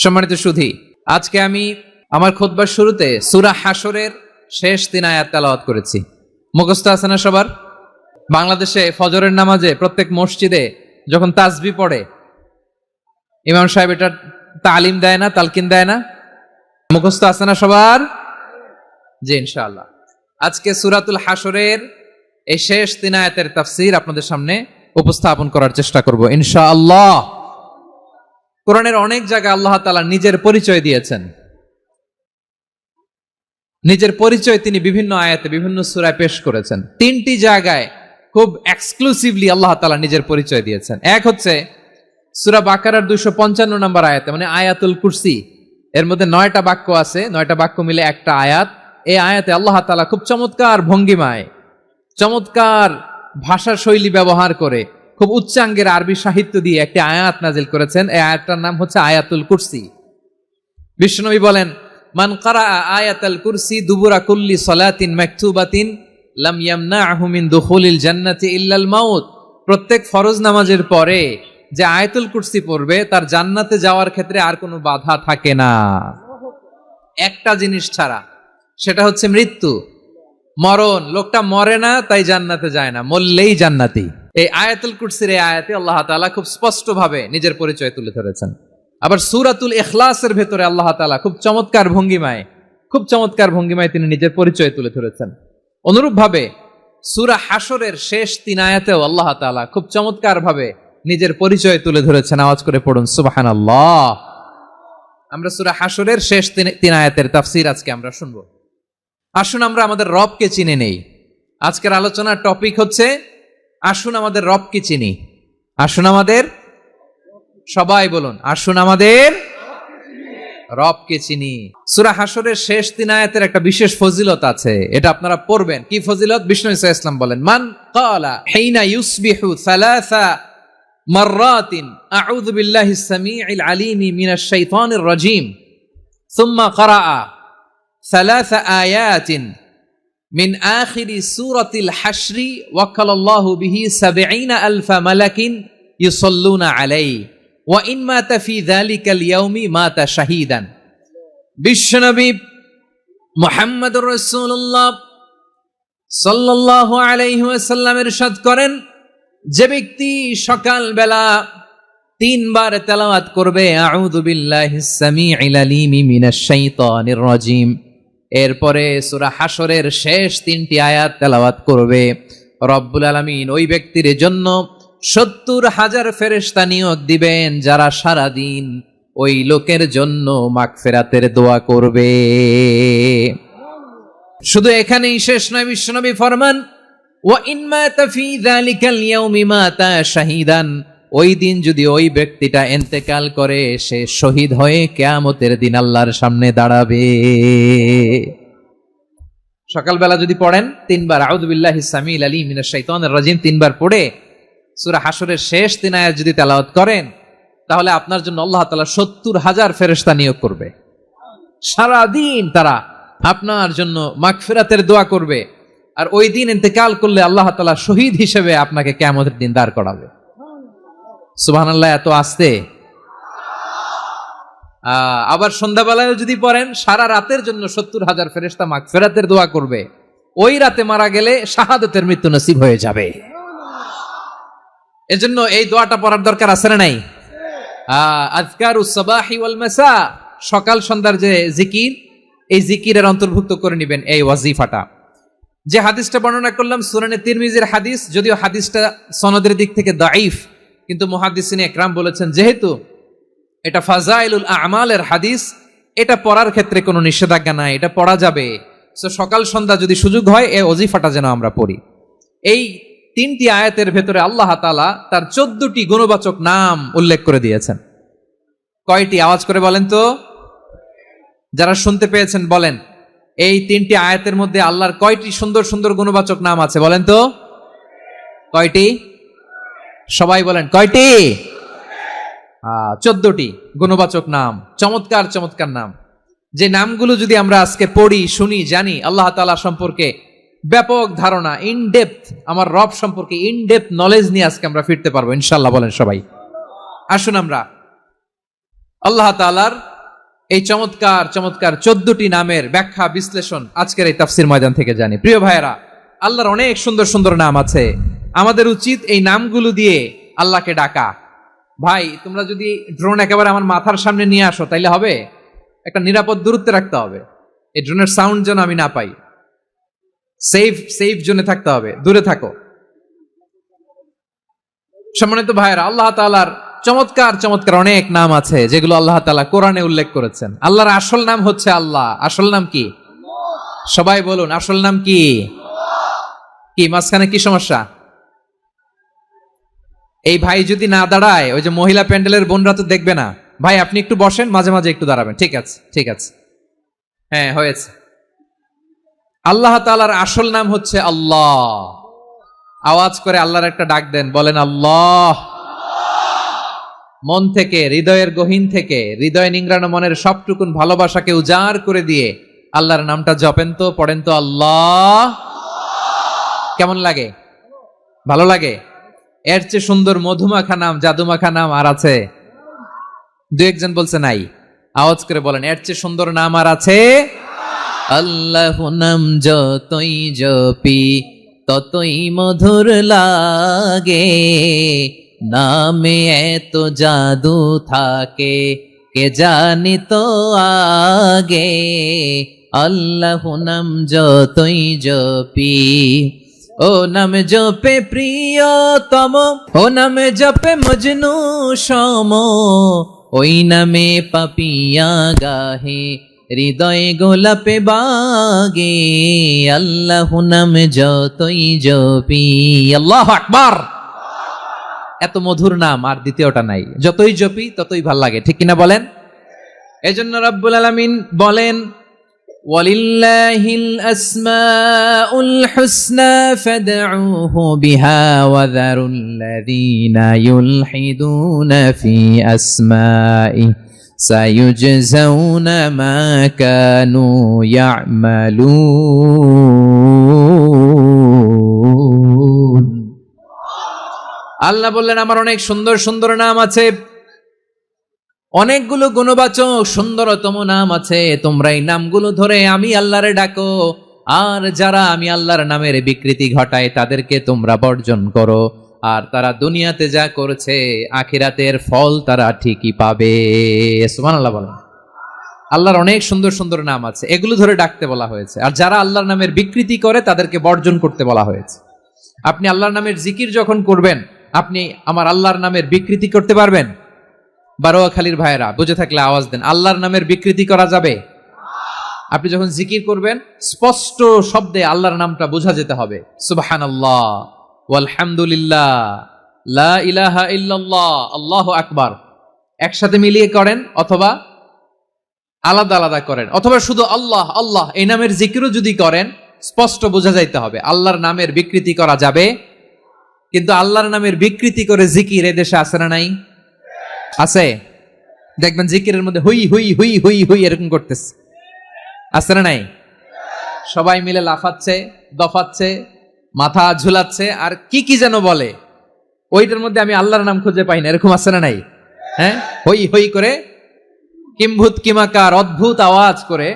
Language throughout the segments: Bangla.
সম্মানিত সুধী, আজকে আমি আমার খুতবার শুরুতে সূরা হাশরের শেষ 3 আয়াত তেলাওয়াত করেছি। মুখস্থ আছে না সবার? বাংলাদেশে ফজরের নামাজে প্রত্যেক মসজিদে যখন তাসবিহ পড়ে ইমাম সাহেব এটা তালিম দেয় না, তালকিন দেয় না? মুখস্থ আছে না সবার? জি, ইনশাআল্লাহ আজকে সূরাতুল হাশরের এই শেষ 3 আয়াতের তাফসীর আপনাদের সামনে উপস্থাপন করার চেষ্টা করব ইনশাআল্লাহ। কোরআনের অনেক জায়গায় আল্লাহ তাআলা নিজের পরিচয় দিয়েছেন। নিজের পরিচয় তিনি বিভিন্ন আয়াতে বিভিন্ন সূরায় পেশ করেছেন। 3টি জায়গায় খুব এক্সক্লুসিভলি আল্লাহ তাআলা নিজের পরিচয় দিয়েছেন। এক হচ্ছে সূরা বাকারার 255 নম্বর আয়াতে, মানে আয়াতুল কুরসি, এর মধ্যে 9টা বাক্য আছে, 9টা বাক্য মিলে একটা আয়াত। এই আয়াতে আল্লাহ তাআলা খুব চমৎকার ভঙ্গিমায়, চমৎকার ভাষা শৈলী ব্যবহার করে, খুব উচ্চাঙ্গের আরবি সাহিত্য দিয়ে একটি আয়াত নাজিল করেছেন। এই আয়াতটার নাম হচ্ছে আয়াতুল কুরসি। বিশ্বনবী বলেন, মান কারাআ আয়াতাল কুরসি দুবুরা কুল্লি সালাতিন মাকতুবাতিন লাম ইয়ামনাহু মিন দুখুলিল জান্নাতি ইল্লাল মাউত। প্রত্যেক ফরজ নামাজের পরে যে আয়াতুল কুরসি পড়বে তার জান্নাতে যাওয়ার ক্ষেত্রে আর কোনো বাধা থাকে না, একটা জিনিস ছাড়া, সেটা হচ্ছে মৃত্যু, মরণ। লোকটা মরে না তাই জান্নাতে যায় না, মরলেই জান্নাতি। এই আয়াতুল কুরসির এই আয়াতে আল্লাহ তাআলা খুব স্পষ্টভাবে নিজের পরিচয় তুলে ধরেছেন। আবার সূরাতুল ইখলাসের ভেতরে আল্লাহ তাআলা খুব চমৎকার ভঙ্গিমায় তিনি নিজের পরিচয় তুলে ধরেছেন। অনুরূপভাবে সূরা হাশরের শেষ 3 আয়াতেও আল্লাহ তাআলা খুব চমৎকার ভাবে নিজের পরিচয় তুলে ধরেছেন। আওয়াজ করে পড়ুন সুবহানাল্লাহ। আমরা সূরা হাশরের শেষ 3 আয়াতের তাফসীর আজকে আমরা শুনবো। আসুন আমরা আমাদের রবকে চিনে নেই। আজকের আলোচনার টপিক হচ্ছে আসুন আমাদের রবকে চিনি। আসুন আমাদের, সবাই বলুন, আসুন আমাদের রবকে চিনি। সূরা হাশরের শেষ 3 আয়াতের একটা বিশেষ ফজিলত আছে, এটা আপনারা পড়বেন। কি ফজিলত? বিষ্ণু সাল্লাল্লাহু আলাইহি ওয়াসাল্লাম বলেন, মান ক্বালা হিনা ইউসবিহু সালাসা মাররাতিন আউযু বিল্লাহিস সামিউল আলিম মিনাশ শাইতানির রাজীম সুম্মা ক্বারাআ সালাসা আয়াতিন মিন আখিরি সূরাতিল হাশরি ওয়াক্কালাল্লাহু বিহি ৭০,০০০ মালাকিন ইউসাল্লুনা আলাইহি ওয়া ইন মাতা ফি যালিকাল ইয়াউমি মাতা শাহীদান। বিশ্বনবী মুহাম্মদুর রাসূলুল্লাহ সাল্লাল্লাহু আলাইহি ওয়াসাল্লাম ইরশাদ করেন, যে ব্যক্তি সকাল বেলা 3 বার তেলাওয়াত করবে আউযু বিল্লাহিস সামিউল আলিম মিনাশ শাইতানির রাজীম, এরপরে সূরা হাশরের শেষ 3টি আয়াত তেলাওয়াত করবে, রব্বুল আলামিন ওই ব্যক্তির জন্য ৭০,০০০ ফেরেশতা নিয়োগ দিবেন যারা সারা দিন ওই লোকের জন্য মাগফিরাতের দোয়া করবে। শুধু এখানেই শেষ নয়, বিশ্বনবী ফরমান, ওয়া ইন মাতা ফি যালিকাল ইয়াউমি মাতা শাহীদান, ওই দিন যদি ওই ব্যক্তিটা ইন্তেকাল করে সে শহীদ হয়ে কিয়ামতের দিন আল্লাহর সামনে দাঁড়াবে। সকালবেলা যদি পড়েন 3 বার আউযু বিল্লাহিস সামিউল আলিম মিনাশ শাইতানির রাজীম 3 বার পড়ে সূরা হাশরের শেষ 3 আয়াত যদি তেলাওয়াত করেন, তাহলে আপনার জন্য আল্লাহ তাআলা ৭০,০০০ ফেরেশতা নিয়োগ করবে। সারা দিন তারা আপনার জন্য মাগফিরাতের দোয়া করবে, আর ওই দিন ইন্তেকাল করলে আল্লাহ তাআলা শহীদ হিসেবে আপনাকে কিয়ামতের দিন দাঁড় করাবে। সুবহানাল্লাহ, এত আস্তে। আবার সন্ধ্যাবেলায় যদি পড়েন, সারা রাতের জন্য ৭০,০০০ ফেরেশতা মাগফিরাতের দোয়া করবে। ওই রাতে মারা গেলে শাহাদাতের মৃত্যু নসিব হয়ে যাবে। এজন্য এই দোয়াটা পড়ার দরকার আছে না নাই? আযকারুস সাবাহি ওয়াল মাসা, সকাল সন্ধ্যার যে জিকির, এই জিকিরের অন্তর্ভুক্ত করে নেবেন এই ওয়াজিফাটা। যে হাদিসটা বর্ণনা করলাম সুনানে তিরমিজির হাদিস, যদিও হাদিসটা সনদের দিক থেকে দাঈফ, কিন্তু মুহাদ্দিসিনে ইকরাম বলেছেন যেহেতু এটা ফাজাইলুল আমালের হাদিস, এটা পড়ার ক্ষেত্রে কোনো নিষেধাজ্ঞা নাই, এটা পড়া যাবে। সকাল সন্ধ্যা যদি সুযোগ হয় এই ওয়াজিফাটা যেন আমরা পড়ি। এই 3টি আয়াতের ভেতরে আল্লাহ তাআলা তার 14টি গুণবাচক নাম উল্লেখ করে দিয়েছেন। কয়টি? আওয়াজ করে বলেন তো, যারা শুনতে পেয়েছেন বলেন, এই 3টি আয়াতের মধ্যে আল্লাহর কয়টি সুন্দর সুন্দর গুণবাচক নাম আছে বলেন তো? কয়টি? সবাই বলেন, কয়টি? 14টি গুণবাচক নাম, চমৎকার চমৎকার নাম। যে নামগুলো যদি আমরা আজকে পড়ি, শুনি, জানি, আল্লাহ তাআলা সম্পর্কে ব্যাপক ধারণা, ইনডেপথ, আমার রব সম্পর্কে ইনডেপথ নলেজ নিয়ে আজকে আমরা ফিরতে পারবো ইনশাআল্লাহ। বলেন সবাই, আসুন আমরা আল্লাহ তাআলার এই চমৎকার চমৎকার 14টি নামের ব্যাখ্যা বিশ্লেষণ আজকের এই তাফসীর ময়দান থেকে জানি। প্রিয় ভাইয়েরা, আল্লাহর অনেক সুন্দর সুন্দর নাম আছে। আমাদের উচিত এই নামগুলো দিয়ে আল্লাহকে ডাকা। ভাই, তোমরা যদি ড্রোন একেবারে আমার মাথার সামনে নিয়ে আসো তাইলে হবে? একটা নিরাপদ দূরত্বে রাখতে হবে, এই ড্রোনের সাউন্ড যেন আমি না পাই। সেফ জোনে থাকতে হবে, দূরে থাকো। সম্মানিত ভাইয়েরা, আল্লাহ তাআলার চমৎকার চমৎকার অনেক নাম আছে যেগুলো আল্লাহ তাআলা কোরআনে উল্লেখ করেছেন। আল্লাহর আসল নাম হচ্ছে আল্লাহ। আসল নাম কি? সবাই বলুন, আসল নাম কি? কি মাঝখানে কি সমস্যা? এই ভাই যদি না দাঁড়ায়, ওই যে মহিলা প্যান্ডেলের বোনরা তো দেখবে না। ভাই আপনি একটু বসেন, মাঝে মাঝে একটু দাঁড়াবেন। ঠিক আছে, ঠিক আছে, হ্যাঁ হয়েছে। আল্লাহ তাআলার আসল নাম হচ্ছে আল্লাহ। আওয়াজ করে আল্লাহর একটা ডাক দেন, বলেন আল্লাহ। মন থেকে, হৃদয়ের গহীন থেকে, হৃদয় নিংড়ানো মনের সবটুকুন ভালোবাসাকে উজাড় করে দিয়ে আল্লাহর নামটা জপেন তো, পড়েন তো আল্লাহ। কেমন লাগে? ভালো লাগে? এর চেয়ে সুন্দর মধুমাখা নাম, জাদুমাখা নাম আর আছে? দু একজন বলছে নাই। আওয়াজ করে বলেন, এর চেয়ে সুন্দর নাম আর আছে? আল্লাহ নাম যতই জপি ততই মধুর লাগে, নামে এত জাদু থাকে কে জানি তো আগে। আল্লাহ নাম যতই জপি, ও নাম জপে প্রিয়তম, ও নাম জপে মজনু সম, ওই নামে পাপিয়া গাহে হৃদয় গোলাপে বাগে। আল্লাহ নাম যতই জপি। আল্লাহু আকবার। এত মধুর নাম আর দ্বিতীয়টা নাই। যতই জপি ততই ভাল লাগে, ঠিক কিনা বলেন? এজন্য রব্বুল আলামিন বলেন, ওয়ালিল্লাহিল আসমাউল হুসনা ফাদউহু বিহা ওয়া যারুল্লাযীনা ইউলহিদুনা ফি আসমাই সায়ুজজাউনা মা কানু ইয়ামালুন। আল্লাহ বললেন, আমার অনেক সুন্দর সুন্দর নাম আছে, অনেকগুলো গুণবাচক সুন্দরতম নাম আছে। তোমরা এই নামগুলো ধরে আমি আল্লাহরে ডাকো, আর যারা আমি আল্লাহর নামের বিকৃতি ঘটায় তাদেরকে তোমরা বর্জন করো। আর তারা দুনিয়াতে যা করেছে আখিরাতের ফল তারা ঠিকই পাবে। সুবহানাল্লাহ বলেন। আল্লাহর অনেক সুন্দর সুন্দর নাম আছে, এগুলো ধরে ডাকতে বলা হয়েছে। আর যারা আল্লাহর নামের বিকৃতি করে তাদেরকে বর্জন করতে বলা হয়েছে। আপনি আল্লাহর নামের জিকির যখন করবেন, আপনি আমার আল্লাহর নামের বিকৃতি করতে পারবেন? বারোয়াখালীর ভাইয়েরা বুঝে থাকলে আওয়াজ দেন, আল্লাহর নামের বিকৃতি করা যাবে? আপনি যখন জিকির করবেন স্পষ্ট শব্দে আল্লাহর নামটা বোঝা যেতে হবে। সুবহানাল্লাহ, ওয়ালহামদুলিল্লাহ, লা ইলাহা ইল্লাল্লাহ, আল্লাহু আকবার। একসাথে মিলিয়ে করেন অথবা আলাদা আলাদা করেন, অথবা শুধু আল্লাহ আল্লাহ এই নামের জিকিরও যদি করেন স্পষ্ট বোঝা যাইতে হবে। আল্লাহর নামের বিকৃতি করা যাবে, কিন্তু আল্লাহর নামের বিকৃতি করে জিকির এদেশে আছে না নাই? আছে। দেখবেন জিকিরের মধ্যে হুই হুই হুই হুই হুই এরকম করতেছে, আছে না নাই? সবাই মিলে লাফাচ্ছে, দফাচ্ছে, মাথা ঝুলাচ্ছে, আর কি কি যেন বলে, ওইটার মধ্যে আমি আল্লাহর নাম খুঁজে পাই না, এরকম আছে না নাই? হ্যাঁ, হই হই করে কিম্ভূত কিমাকার অদ্ভুত আওয়াজ করে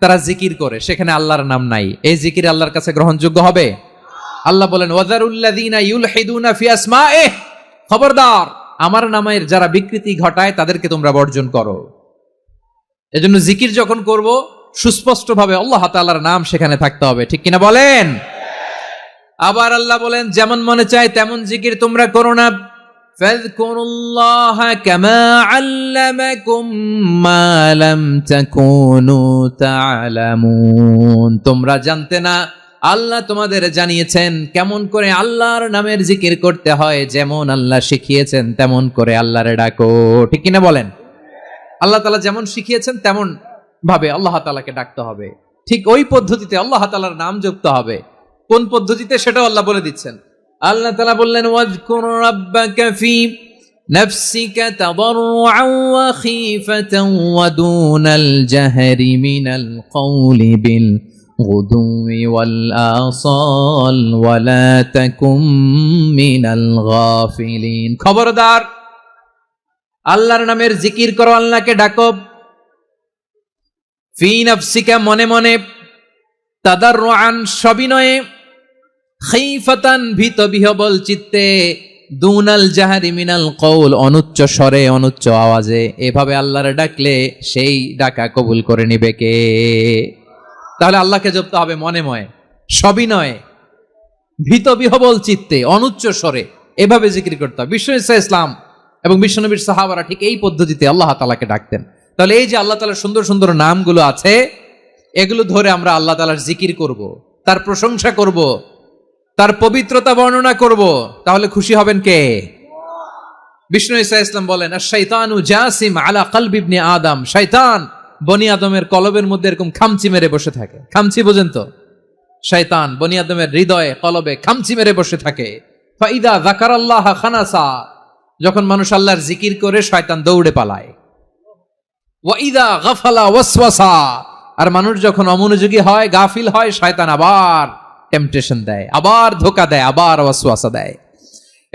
তারা জিকির করে, সেখানে আল্লাহর নাম নাই। এই জিকির আল্লাহর কাছে গ্রহণযোগ্য হবে? আল্লাহ বলেন, ওয়াযারুল্লাযীনা ইউলহিদুনা ফি আসমাইহি, খবরদার আমার নামের যারা বিকৃতি ঘটায় তাদেরকে তোমরা বর্জন করো। এজন্য জিকির যখন করব সুস্পষ্ট ভাবে আল্লাহ তাআলার নাম সেখানে থাকতে হবে, ঠিক কিনা বলেন? আবার আল্লাহ বলেন, যেমন মনে চায় তেমন জিকির তোমরা করো না। ফাযকুরুল্লাহা কামা আল্লামাকুম মা লাম তাকুনু তা'লামুন। তোমরা জানতে না, আল্লাহ তোমাদের জানিয়েছেন কেমন করে আল্লাহর নামের জিকির করতে হয়। যেমন আল্লাহ শিখিয়েছেন তেমন করে আল্লাহরে ডাকো, ঠিক কিনা বলেন? আল্লাহ তাআলা যেমন শিখিয়েছেন তেমন ভাবে আল্লাহ তাআলাকে ডাকতে হবে, ঠিক ওই পদ্ধতিতে আল্লাহ তাআলার নাম জপতে হবে। কোন পদ্ধতিতে সেটাও আল্লাহ বলে দিচ্ছেন। আল্লাহ তাআলা বললেন, ওয়াযকুর রাব্বাকা ফি নাফসিকা তাদাররুআন ওয়া খীফাতান ওয়া দুনাল জাহরি মিনাল কওলি বিল গুদুই ওয়াল আসাল ওয়া লা তাকুম মিনাল গাফিলিন। খবরদার আল্লাহর নামের জিকির করো, আল্লাহকে ডাকো। ফি নাফসিকা, মনে মনে, তাদাররুআন, সবিনয়ে, খাইফাতান, ভীত বিহবল চিত্তে, দুনাল জাহারি মিনাল কওল, অনুচ্চ স্বরে, অনুচ্চ আওয়াজে। এভাবে আল্লাহর ডাকলে সেই ডাকা কবুল করে নিবে কে? তাহলে আল্লাহকে জপতে হবে মনে মনে, সবিনয়ে, ভীত বিহবল চিত্তে, অনুচ্চ স্বরে, এভাবে জিকির করতে হবে। বিশ্ব ইসলাম এবং বিশ্বনবীর সাহাবারা ঠিক এই পদ্ধতিতে আল্লাহ তাআলাকে ডাকতেন। তাহলে এই যে আল্লাহ তাআলার সুন্দর সুন্দর নামগুলো আছে, এগুলো ধরে আমরা আল্লাহ তাআলার জিকির করব, তার প্রশংসা করব, তার পবিত্রতা বর্ণনা করব, তাহলে খুশি হবেন কে? বিষ্ণু ঈসা ইসলাম বলেন, আশ-শাইতানু জাসিম আলা কলবি ইবনে আদম, শয়তান বনি আদমের কলবের মধ্যে এরকম খামচি মেরে বসে থাকে। খামচি বোঝেন তো? শয়তান বনি আদমের হৃদয়ে, কলবে খামচি মেরে বসে থাকে। ফাইদা যাকারাল্লাহ খানাসা, যখন মানুষ আল্লাহর জিকির করে শয়তান দৌড়ে পালায়। ওয়াইদা গাফালা ওয়াসওয়াসা, আর মানুষ যখন অমনোযোগী হয়, গাফিল হয়, শয়তান আবার টেম্পটেশন দেয়, আবার ধোঁকা দেয়, আবার ওয়াসওয়াসা দেয়।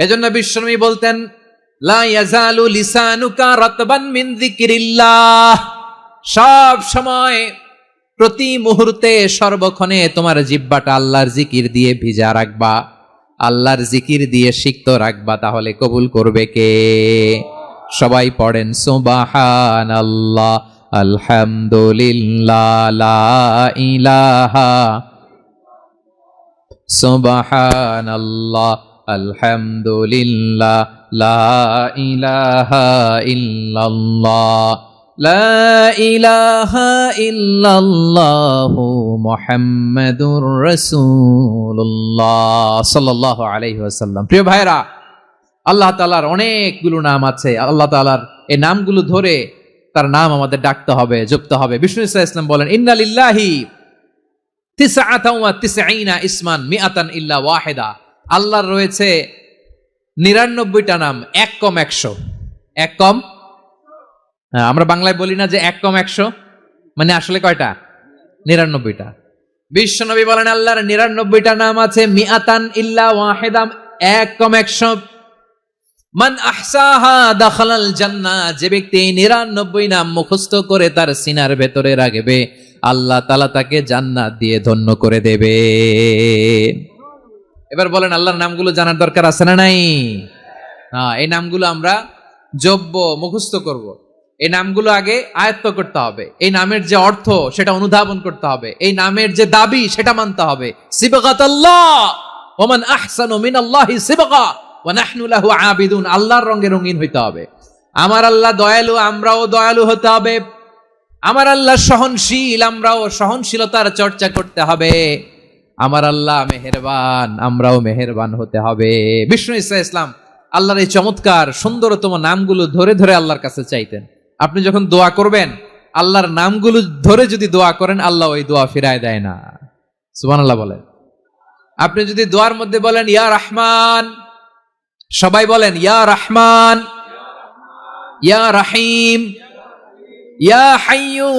এজন্য বিশ্বনবী বলতেন, লা ইয়াজালু লিসানুকা রাতবান মিন যিকরিল্লাহ, সব সময়, প্রতি মুহূর্তে, সর্বক্ষণে তোমার জিহ্বাটা আল্লাহর জিকির দিয়ে ভিজা রাখবা, আল্লাহর জিকির দিয়ে সিক্ত রাখবা, তাহলে কবুল করবে কে? সবাই পড়েন সুবহানাল্লাহ, আলহামদুলিল্লাহ, লা ইলাহা, সুবহানাল্লাহ, আলহামদুলিল্লাহ, লা ইলাহা ইল্লাল্লাহ, লা ইলাহা ইল্লাল্লাহু মুহাম্মাদুর রাসূলুল্লাহ সাল্লাল্লাহু আলাইহি ওয়াসাল্লাম। প্রিয় ভাইরা, আল্লাহ তাআলার অনেকগুলো নাম আছে। আল্লাহ তাআলার এই নামগুলো ধরে তার নাম আমাদের ডাকতে হবে, জপতে হবে। বিষ্ণু ঈসা ইসলাম বলেন, ইন্না লিল্লাহি তিসআতান ওয়া তিসঈনা ইসমান মিআতান ইল্লা ওয়াহিদা, আল্লাহর রয়েছে 99টা নাম, এক কম 100। এক কম, আমরা বাংলায় বলি না যে এক কম 100, মানে আসলে কয়টা? 99টা। বিশ্বনবী বলেন, আল্লাহর 99টা নাম আছে, মিআতান ইল্লা ওয়াহিদা, এক কম 100। মান আহসাহা দাখালাল জান্নাহ, যে ব্যক্তি 99 নাম মুখস্থ করে তার সিনার ভেতরে রাখবে, আল্লাহ তাআলা তাকে জান্নাত দিয়ে ধন্য করে দেবে। এবার বলেন, আল্লাহর নামগুলো জানার দরকার আছে না নাই? এই নামগুলো আমরা জপব, মুখস্থ করব। এই নামগুলো আগে আয়ত্ত করতে হবে। এই নামের যে অর্থ সেটা অনুধাবন করতে হবে। এই নামের যে দাবি সেটা মানতে হবে। সিবগাতাল্লাহ ওয়া মান আহসানু মিনাল্লাহি সিবগা ওয়া নাহনু লাহু আবিদুন, আল্লাহর রঙে রঙিন হইতে হবে। আমার আল্লাহ দয়ালু, আমরাও দয়ালু হতে হবে। আমার আল্লাহ সহনশীল, আমরাও সহনশীলতার চর্চা করতে হবে। আমার আল্লাহ মেহেরবান, আমরাও মেহেরবান হতে হবে। বিষ্ণু ঈসা ইসলাম আল্লাহর এই চমৎকার সুন্দরতম নামগুলো ধরে ধরে আল্লাহর কাছে চাইতেন। আপনি যখন দোয়া করবেন, আল্লাহর নামগুলো ধরে যদি দোয়া করেন, আল্লাহ ওই দোয়া ফিরায় দেয় না। সুবহানাল্লাহ বলেন। আপনি যদি দোয়ার মধ্যে বলেন ইয়া রহমান, সবাই বলেন ইয়া রহমান, ইয়া রহিম, ইয়া হাইয়ু,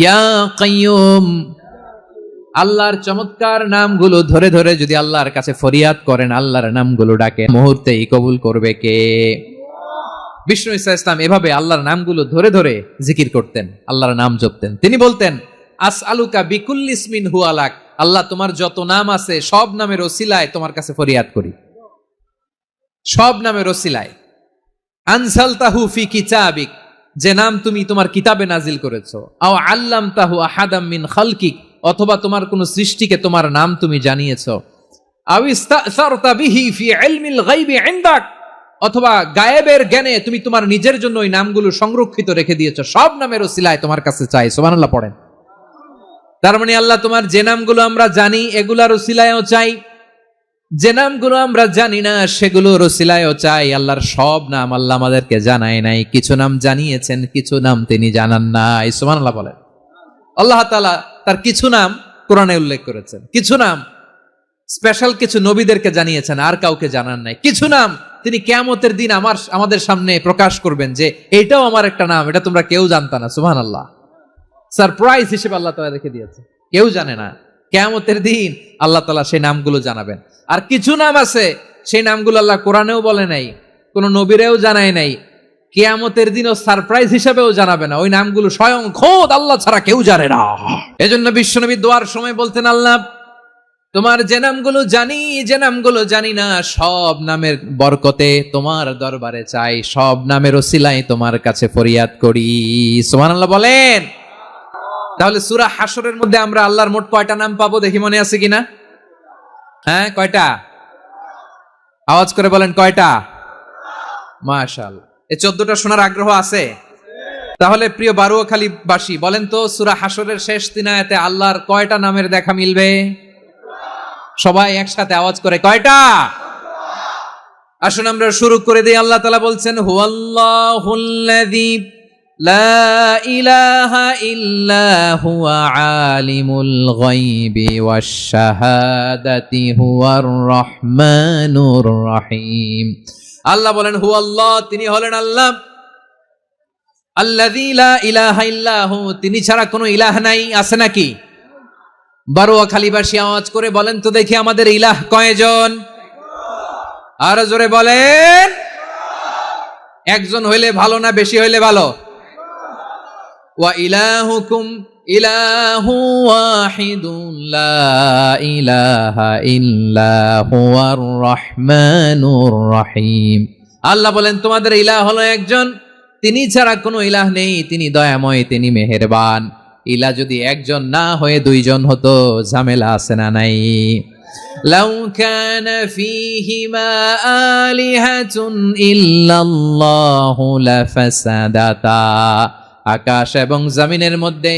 ইয়া কাইয়ুম, আল্লাহর চমৎকার নামগুলো ধরে ধরে যদি আল্লাহর কাছে ফরিয়াদ করেন, আল্লাহর নামগুলো ডাকে, মুহূর্তেই কবুল করবে কে? বিষ্ণু ঈসা ইসলাম এভাবে আল্লাহর নামগুলো ধরে ধরে জিকির করতেন, আল্লাহর নাম জপতেন। তিনি বলতেন, আসআলুকা বিকুল্লি ইসমিন হুয়া লাক, আল্লাহ তোমার যত নাম আছে সব নামের ওসিলায় তোমার কাছে ফরিয়াদ করি, সব নামের ওসিলায়। আনসালতাহু ফি কিতাবিক, যে নাম তুমি তোমার কিতাবে নাজিল করেছো। আও আল্লামতাহু আহাদাম মিন খালকিক, অথবা তোমার কোন সৃষ্টিকে তোমার নাম তুমি জানিয়েছো। আও ইস্তাসারতা বিহি ফি ইলমিল গায়বি ইনদাক, অথবা গায়েবের জ্ঞানে তুমি তোমার নিজের জন্য ওই নামগুলো সংরক্ষিত রেখে দিয়েছো। সব নামের ওসিলায় তোমার কাছে চাই। সুবহানাল্লাহ পড়েন। তার মানে আল্লাহ তোমার যে নামগুলো আমরা জানি এগুলার ওসিলায়ও চাই, যে নামগুলো আমরা জানি না সেগুলোর ওসিলায়ও চাই। আল্লাহর সব নাম আল্লাহ আমাদেরকে জানায় নাই, কিছু নাম জানিয়েছেন, কিছু নাম তিনি জানান নাই। সুবহানাল্লাহ বলেন। আল্লাহ তাআলা তার কিছু নাম কোরআনে উল্লেখ করেছেন, কিছু নাম স্পেশাল কিছু নবীদেরকে জানিয়েছেন, আর কাউকে জানান নাই। কিছু নাম তিনি কিয়ামতের দিন আমাদের সামনে প্রকাশ করবেন যে এইটাও আমার একটা নাম, এটা তোমরা কেউ জানতা না। সুবহানাল্লাহ, সারপ্রাইজ হিসেবে আল্লাহ তাআলা রেখে দিয়েছে, কেউ জানে না। কিয়ামতের দিন আল্লাহ তাআলা সেই নামগুলো জানাবেন। আর কিছু নাম আছে সেই নামগুলো আল্লাহ কোরআনেও বলে নাই, কোন নবীরেও জানায় নাই, কিয়ামতের দিনও সারপ্রাইজ হিসেবেও জানাবে না। ওই নামগুলো স্বয়ং খোদ আল্লাহ ছাড়া কেউ জানে না। এজন্য বিশ্বনবী দোয়ার সময় বলতেন, আল্লাহ তোমার যে নামগুলো জানি, যে নামগুলো জানি না, সব নামের বরকতে তোমার দরবারে চাই, সব নামের ওসিলায় তোমার কাছে ফরিয়াদ করি। সুবহানাল্লাহ বলেন। তাহলে সূরা হাশরের মধ্যে আমরা আল্লাহর মোট কয়টা নাম পাবো দেখি, মনে আছে কিনা? হ্যাঁ, কয়টা? আওয়াজ করে বলেন, কয়টা? মাশাআল্লাহ। এই 14টা শোনার আগ্রহ আছে? তাহলে প্রিয় বারুয়াখালীবাসী বলেন তো, সূরা হাশরের শেষ 3 আয়াতে আল্লাহর কয়টা নামের দেখা মিলবে? সবাই একসাথে আওয়াজ করে, কয়টা? আসুন আমরা শুরু করে দিই। আল্লাহ তাআলা বলছেন, হুয়াল্লাহুল্লাযী লা ইলাহা ইল্লা হুয়া আলিমুল গায়বি ওয়াশ শাহাদাতি হুয়ার রহমানুর রহিম। আল্লাহ বলেন, হুয়াল্লাহ, তিনি হলেন আল্লাহ, আল্লাযী লা ইলাহা ইল্লাহু, তিনি ছাড়া কোনো ইলাহ নাই। আছে নাকি? বারুয়াখালীবাসী আওয়াজ করে বলেন তো দেখি, আমাদের ইলাহ কয়জন? আর জোরে বলেন। একজন হইলে ভালো না বেশি হইলে ভালো? ওয়া ইলাহুকুম ইলাহু ওয়াহিদুন লা ইলাহা ইল্লা হুয়ার রহমানুর রহিম। আল্লাহ বলেন, তোমাদের ইলাহ হলো একজন, তিনি ছাড়া কোনো ইলাহ নেই, তিনি দয়াময়, তিনি মেহেরবান। ইলাহ যদি একজন না হয়ে 2 জন হতো, ঝামেলা আছে না নাই? লাউ কানা ফীহিমা আলিহাতুন ইল্লাল্লাহু লাফাসাদাতা। আকাশ এবং জমিনের মধ্যে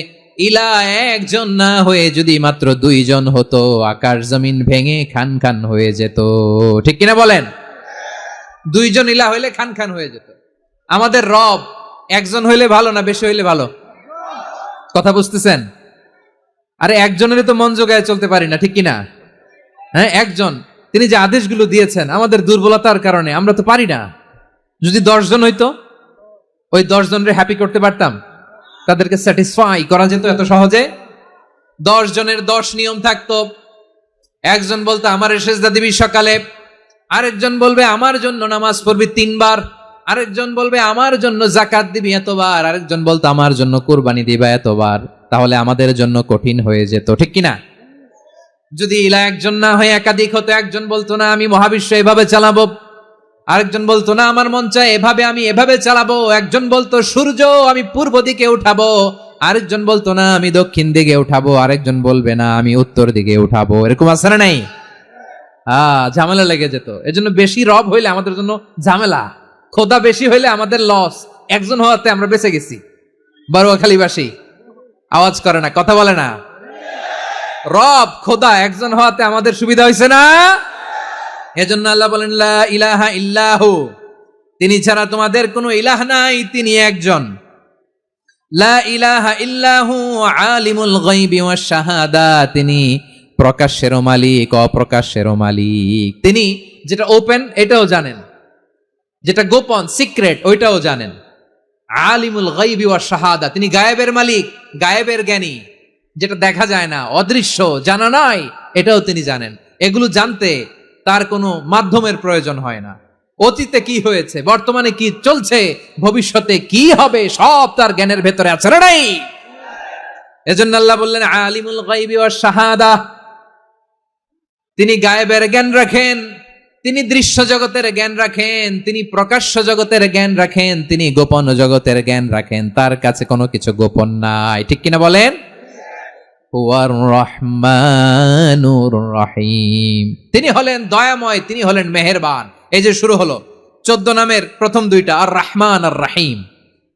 ইলাহ একজন না হয়ে যদি মাত্র 2 জন হতো, আকাশ জমিন ভেঙে খান খান হয়ে যেত। ঠিক কিনা বলেন? 2 জন ইলাহ হইলে খান খান হয়ে যেত। আমাদের রব একজন হইলে ভালো না বেশি হইলে ভালো? কথা বুঝতেছেন? আরে একজনের তো মন জোগায় চলতে পারি না, ঠিক কিনা? হ্যাঁ, একজন, তিনি যে আদেশগুলো দিয়েছেন আমাদের দুর্বলতার কারণে আমরা তো পারি না। যদি 10 জন হইতো, ওই 10 জনের হ্যাপি করতে পারতাম, তাদেরকে স্যাটিসফাই করা যেত এত সহজে। 10 জনের 10 নিয়ম থাকতো। একজন বলতো আমার সেজদা দিবি সকালে, আরেকজন বলবে আমার জন্য নামাজ পড়বি 3 বার, আরেকজন বলবে আমার জন্য যাকাত দিবি এতবার, আরেকজন বলতো আমার জন্য কুরবানি দিবা এতবার। তাহলে আমাদের জন্য কঠিন হয়ে যেত, ঠিক কিনা? যদি ইলাহ একজন না হয়ে একাধিক হতো, একজন বলতো না আমি মহাবিশ্ব এভাবে চালাবো, আরেকজন বলতো না আমার মন চায় এভাবে, আমি এভাবে চালাবো, একজন বলতো সূর্য আমি পূর্ব দিকে উঠাবো, আরেকজন বলতো না আমি দক্ষিণ দিকে উঠাবো, আরেকজন বলবে না আমি উত্তর দিকে উঠাবো। এরকম আছে না নাই? ঝামেলা লেগে যেত। এজন্য বেশি রব হইলে আমাদের জন্য ঝামেলা, খোদা বেশি হইলে আমাদের লস। একজন হওয়াতে আমরা বেঁচে গেছি। বারুয়াখালীবাসী আওয়াজ করে না, কথা বলে না। রব খোদা একজন হওয়াতে আমাদের সুবিধা হয়েছে না? এজন্য আল্লাহ বলেন, লা ইলাহা ইল্লাহু, তিনি ছাড়া তোমাদের কোনো ইলাহ নাই, তিনি একজন। লা ইলাহা ইল্লাহু আলিমুল গায়বি ওয়াশ শাহাদা, তিনি প্রকাশ্যেরও মালিক অপ্রকাশ্যেরও মালিক। তিনি যেটা ওপেন এটাও জানেন, যেটা গোপন সিক্রেট ওইটাও জানেন। আলিমুল গায়বি ওয়াশ শাহাদা, তিনি গায়েবের মালিক, গায়েবের জ্ঞানী, যেটা দেখা যায় না, অদৃশ্য, জানা নাই, এটাও তিনি জানেন। এগুলো জানতে তার কোনো মাধ্যমের প্রয়োজন হয় না। অতীতে কি হয়েছে, বর্তমানে কি চলছে, ভবিষ্যতে কি হবে, সব তার জ্ঞানের ভেতরে আছে না নাই? এজন্য আল্লাহ বললেন আলিমুল গায়বি ওয়াশ শাহাদা, তিনি গায়েবের জ্ঞান রাখেন, তিনি দৃশ্য জগতের জ্ঞান রাখেন, তিনি প্রকাশ্য জগতের জ্ঞান রাখেন, তিনি গোপন জগতের জ্ঞান রাখেন। তার কাছে কোনো কিছু গোপন নাই, ঠিক কিনা বলেন? হুয়ার রহমানুর রহিম, তিনি হলেন দয়াময়, তিনি হলেন মেহেরবান। এই যে শুরু হলো 14 নামের প্রথম 2টা, আর রহমান আর রহিম।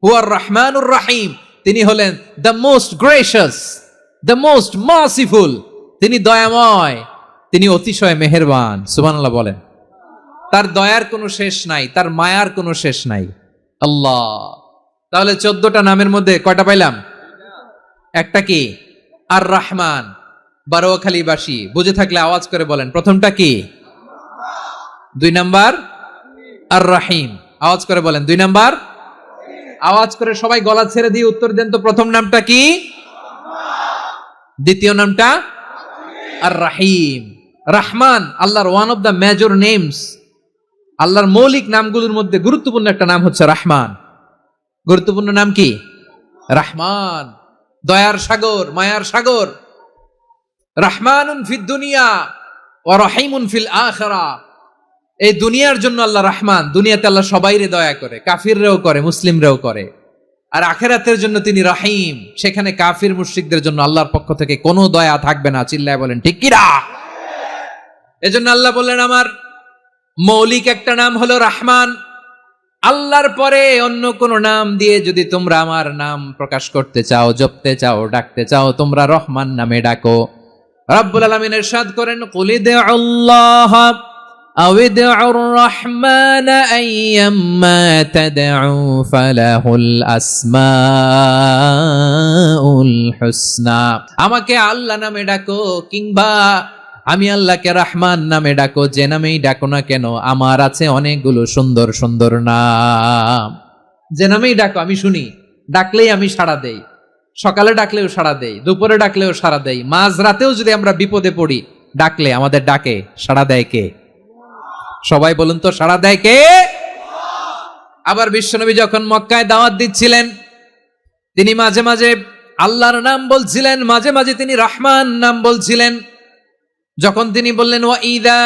হুয়ার রহমানুর রহিম, তিনি হলেন the most gracious, the most merciful, তিনি দয়াময়, তিনি অতিশয় মেহেরবান। সুবহানাল্লাহ বলেন। তার দয়ার কোনো শেষ নাই, তার মায়ার কোনো শেষ নাই। আল্লাহ, তাহলে 14টা নামের মধ্যে কয়টা পাইলাম? একটা কি? আর রহমান। বারোয়াখালীবাসী বুঝে থাকলে আওয়াজ করে বলেন, প্রথমটা কি? 2 নাম্বার আর রহিম। আওয়াজ করে বলেন 2 নাম্বার। আওয়াজ করে সবাই গলা ছেড়ে দিয়ে উত্তর দেন তো, প্রথম নামটা কি? দ্বিতীয় নামটা? আর রহিম। রহমান আল্লাহর one of the major names. আল্লাহর মৌলিক নামগুলোর মধ্যে গুরুত্বপূর্ণ একটা নাম হচ্ছে রহমান। গুরুত্বপূর্ণ নাম কি? রহমান, দয়ার সাগর, মায়ার সাগর। রহমানুন ফিদ দুনিয়া ওয়া রহিমুন ফিল আখিরাহ। এই দুনিয়ার জন্য আল্লাহ রহমান, দুনিয়াতে আল্লাহ সবাইরে দয়া করে, কাফিররেও করে, মুসলিমরেও করে। আর আখিরাতের জন্য তিনি রহিম, সেখানে কাফির মুশরিকদের জন্য আল্লাহর পক্ষ থেকে কোনো দয়া থাকবে না। চিল্লায় বলেন ঠিক কি না? এজন্য আল্লাহ বললেন আমার মৌলিক একটা নাম হলো রহমান। আল্লাহর পরে অন্য কোন নাম দিয়ে যদি তোমরা আমার নাম প্রকাশ করতে চাও, জপতে চাও, ডাকতে চাও, তোমরা রহমান নামে ডাকো। রব্বুল আলামিন ইরশাদ করেন, কুল ইদউল্লাহ আও ইদউর রহমান আইয়াম্মা তাদউ ফালাহুল আসমাউল হুসনা। আমাকে আল্লাহ নামে ডাকো কিংবা আমি আল্লাহকে রহমান নামে ডাকো, যে নামেই ডাকো না কেন আমার আছে অনেকগুলো সুন্দর সুন্দর নাম। যে নামেই ডাকো আমি শুনি, ডাকলেই আমি সাড়া দেই। সকালে ডাকলেও সাড়া দেই, দুপুরে ডাকলেও সাড়া দেই, মাঝ রাতেও যদি আমরা বিপদে পড়ি ডাকলে আমাদের ডাকে সাড়া দেয় কে? সবাই বলুন তো, সাড়া দেয় কে? আবার বিশ্বনবী যখন মক্কায় দাওয়াত দিচ্ছিলেন, তিনি মাঝে মাঝে আল্লাহর নাম বলছিলেন, মাঝে মাঝে তিনি রহমান নাম বলছিলেন। যখন তিনি বললেন ওয়া ইযা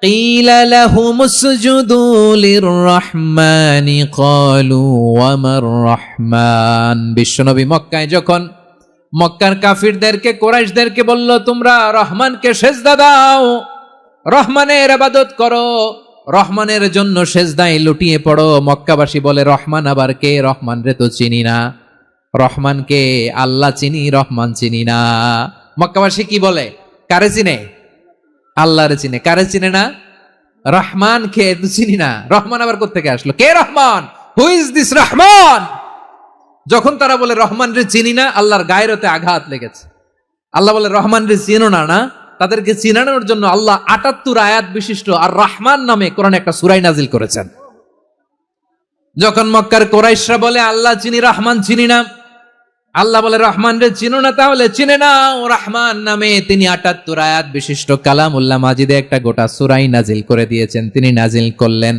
কিলা লাহুম উসজুদু লিররহমানি ক্বালু ওয়া মার রহমান। বিশ্বনবী মক্কায় যখন মক্কার কাফিরদেরকে, কুরাইশদেরকে বলল তোমরা রহমানকে সেজদা দাও, রহমানের ইবাদত করো, রহমানের জন্য সেজদায় লুটিয়ে পড়ো, মক্কাবাসী বলে রহমান আবার কে? রহমান রে তো চিনি না। রহমানকে আল্লাহ চিনি, রহমান চিনি না। মক্কাবাসী কি বলে? কারে চিনে? আল্লাহরে চিনে। কারে চিনে না? রহমান কে তো চিনি না। রহমান আবার কোত্থেকে আসলো? কে Rahman? Who is this Rahman? যখন তারা বলে রহমান রে চিনি না, আল্লাহর গায়রতে আঘাত লেগেছে। আল্লাহ বলে রহমান রে চিনো না? না, তাদেরকে চিনানোর জন্য আল্লাহ ৭৮ আয়াত বিশিষ্ট আর রহমান নামে কোরআনে একটা সূরা নাজিল করেছেন। যখন মক্কার কুরাইশরা বলে আল্লাহ চিনি, রহমান চিনি না, আল্লাহ বলে রহমান রে চিনো না, তাহলে চিনে নাও রহমান নামে। তিনি ৭৮ আয়াত বিশিষ্ট কালামুল্লাহ মাজিদে একটা গোটা সূরাই নাজিল করে দিয়েছেন। তিনি নাজিল করলেন,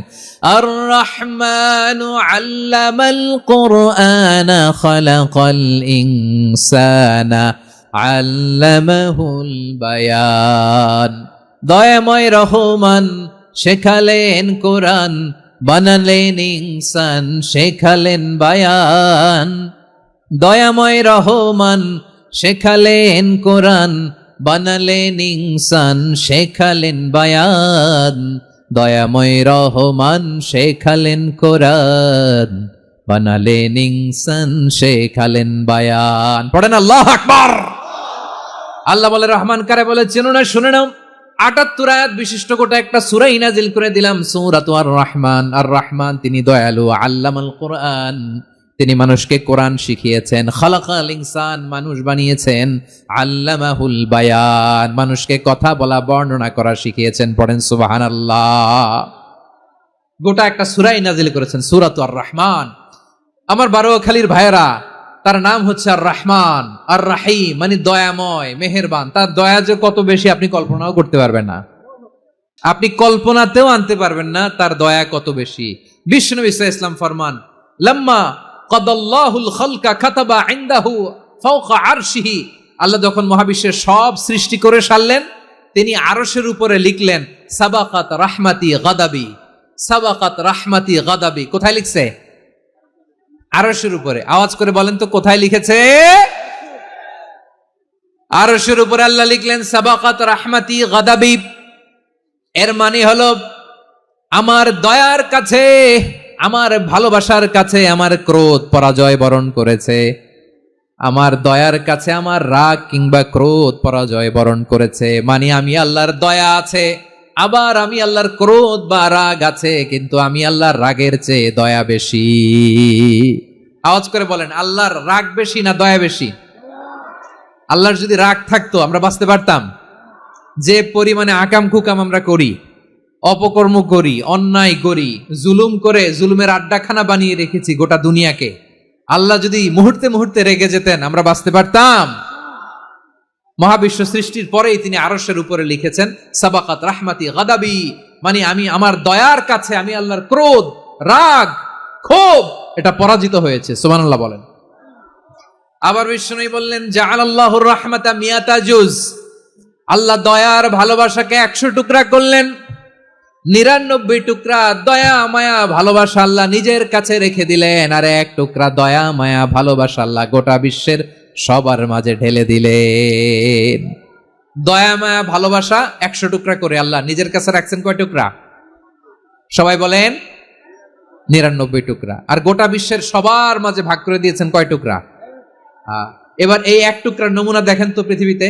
আর রহমানু আল্লামাল কুরআনা খালাকাল ইনসানা আল্লামাহুল বায়ান। দয়াময় রহমান শেখালেন কোরআন, বানালেন ইনসান, শেখালেন বায়ান। দয়াময় রহমান শেখালেন কোরআন, বানালেন ইনসান, শেখালেন বায়ান। দয়াময় রহমান শেখালেন কোরআন, বানালেন ইনসান, শেখালেন বায়ান। পড়েন আল্লাহু আকবার। আল্লাহ বলে রহমান কারে বলে চেনো না? শুনে নাও, ৭৮ আয়াত বিশিষ্ট গোটা একটা সূরা নাজিল করে দিলাম, সূরাতু আর রহমান। আর রহমান তিনি দয়ালু, আল্লামাল কোরআন, তিনি মানুষকে কোরআন শিখিয়েছেন, খালাকাল ইনসান, মানুষ বানিয়েছেন, আল্লামাহুল বায়ান, মানুষকে কথা বলা, বর্ণনা করা শিখিয়েছেন। পড়েন সুবহানাল্লাহ। গোটা একটা সূরাই নাজিল করেছেন, সূরাতু আর রহমান। আমার বারোখালীর ভাইয়েরা, তার নাম হচ্ছে আর রহমান, আর রাহিম মানে দয়াময়, মেহেরবান। তার দয়া যে কত বেশি আপনি কল্পনাও করতে পারবেন না, আপনি কল্পনাতেও আনতে পারবেন না তার দয়া কত বেশি। বিশ্বনবী সাল্লাল্লাহু আলাইহি ওয়াসাল্লাম ফরমান, লাম্মা কাদাল্লাহুল খালকা কাতাবা ইনদাহু ফাওকা আরশিহি। আল্লাহ যখন মহাবিশ্বের সব সৃষ্টি করে সারলেন, তিনি আরশের উপরে লিখলেন সাবাকাত রাহমাতি গাদাবি, সাবাকাত রাহমাতি গাদাবি। কোথায় লিখছে? আরশের উপরে। আওয়াজ করে বলেন তো কোথায় লিখেছে? আরশের উপরে আল্লাহ লিখলেন সাবাকাত রাহমাতি গাদাবি। এর মানে হলো আমার দয়ার কাছে, আমার ভালোবাসার কাছে আমার ক্রোধ পরাজয় বরণ করেছে, আমার দয়ার কাছে আমার রাগ কিংবা ক্রোধ পরাজয় বরণ করেছে। মানে আমি আল্লাহর দয়া আছে, আবার আমি আল্লাহর ক্রোধ বা রাগ আছে, কিন্তু আমি আল্লাহর রাগের চেয়ে দয়া বেশি। আওয়াজ করে বলেন, আল্লাহর রাগ বেশি না দয়া বেশি? আল্লাহর যদি রাগ থাকতো আমরা বাঁচতে পারতাম? যে পরিমাণে আকাম কুকাম আমরা করি, অপকর্ম করি, অন্যায় করি, জুলুম করে জুলুমের আড্ডাখানা বানিয়ে রেখেছি গোটা দুনিয়াকে, আল্লাহ যদি মুহূর্তে মুহূর্তে রেগে যেতেন আমরা বাঁচতে পারতাম? মহাবিশ্ব সৃষ্টির পরেই তিনি আরশের উপরে লিখেছেন সাবাকাত রাহমাতি গাদাবি, মানে আমি আমার দয়ার কাছে আমি আল্লাহর ক্রোধ, রাগ, ক্ষোভ এটা পরাজিত হয়েছে। সুবহানাল্লাহ বলেন। আবার বিষ্ণু বললেন জাআলাল্লাহুর রাহমাতা মিয়াতা জুজ, আল্লাহ দয়ার ভালোবাসাকে 100 টুকরা করলেন। 99 টুকরা দয়া মায়া ভালোবাসা আল্লাহ নিজের কাছে রেখে দিলেন, আর 1 টুকরা দয়া মায়া ভালোবাসা আল্লাহ গোটা বিশ্বের সবার মাঝে ঢেলে দিলেন। দয়া মায়া ভালোবাসা 100 টুকরা করে আল্লাহ নিজের কাছে রাখছেন কয় টুকরা? সবাই বলেন 99 টুকরা। আর গোটা বিশ্বের সবার মাঝে ভাগ করে দিয়েছেন কয় টুকরা? এবার এই 1 টুকরার নমুনা দেখেন তো পৃথিবীতে।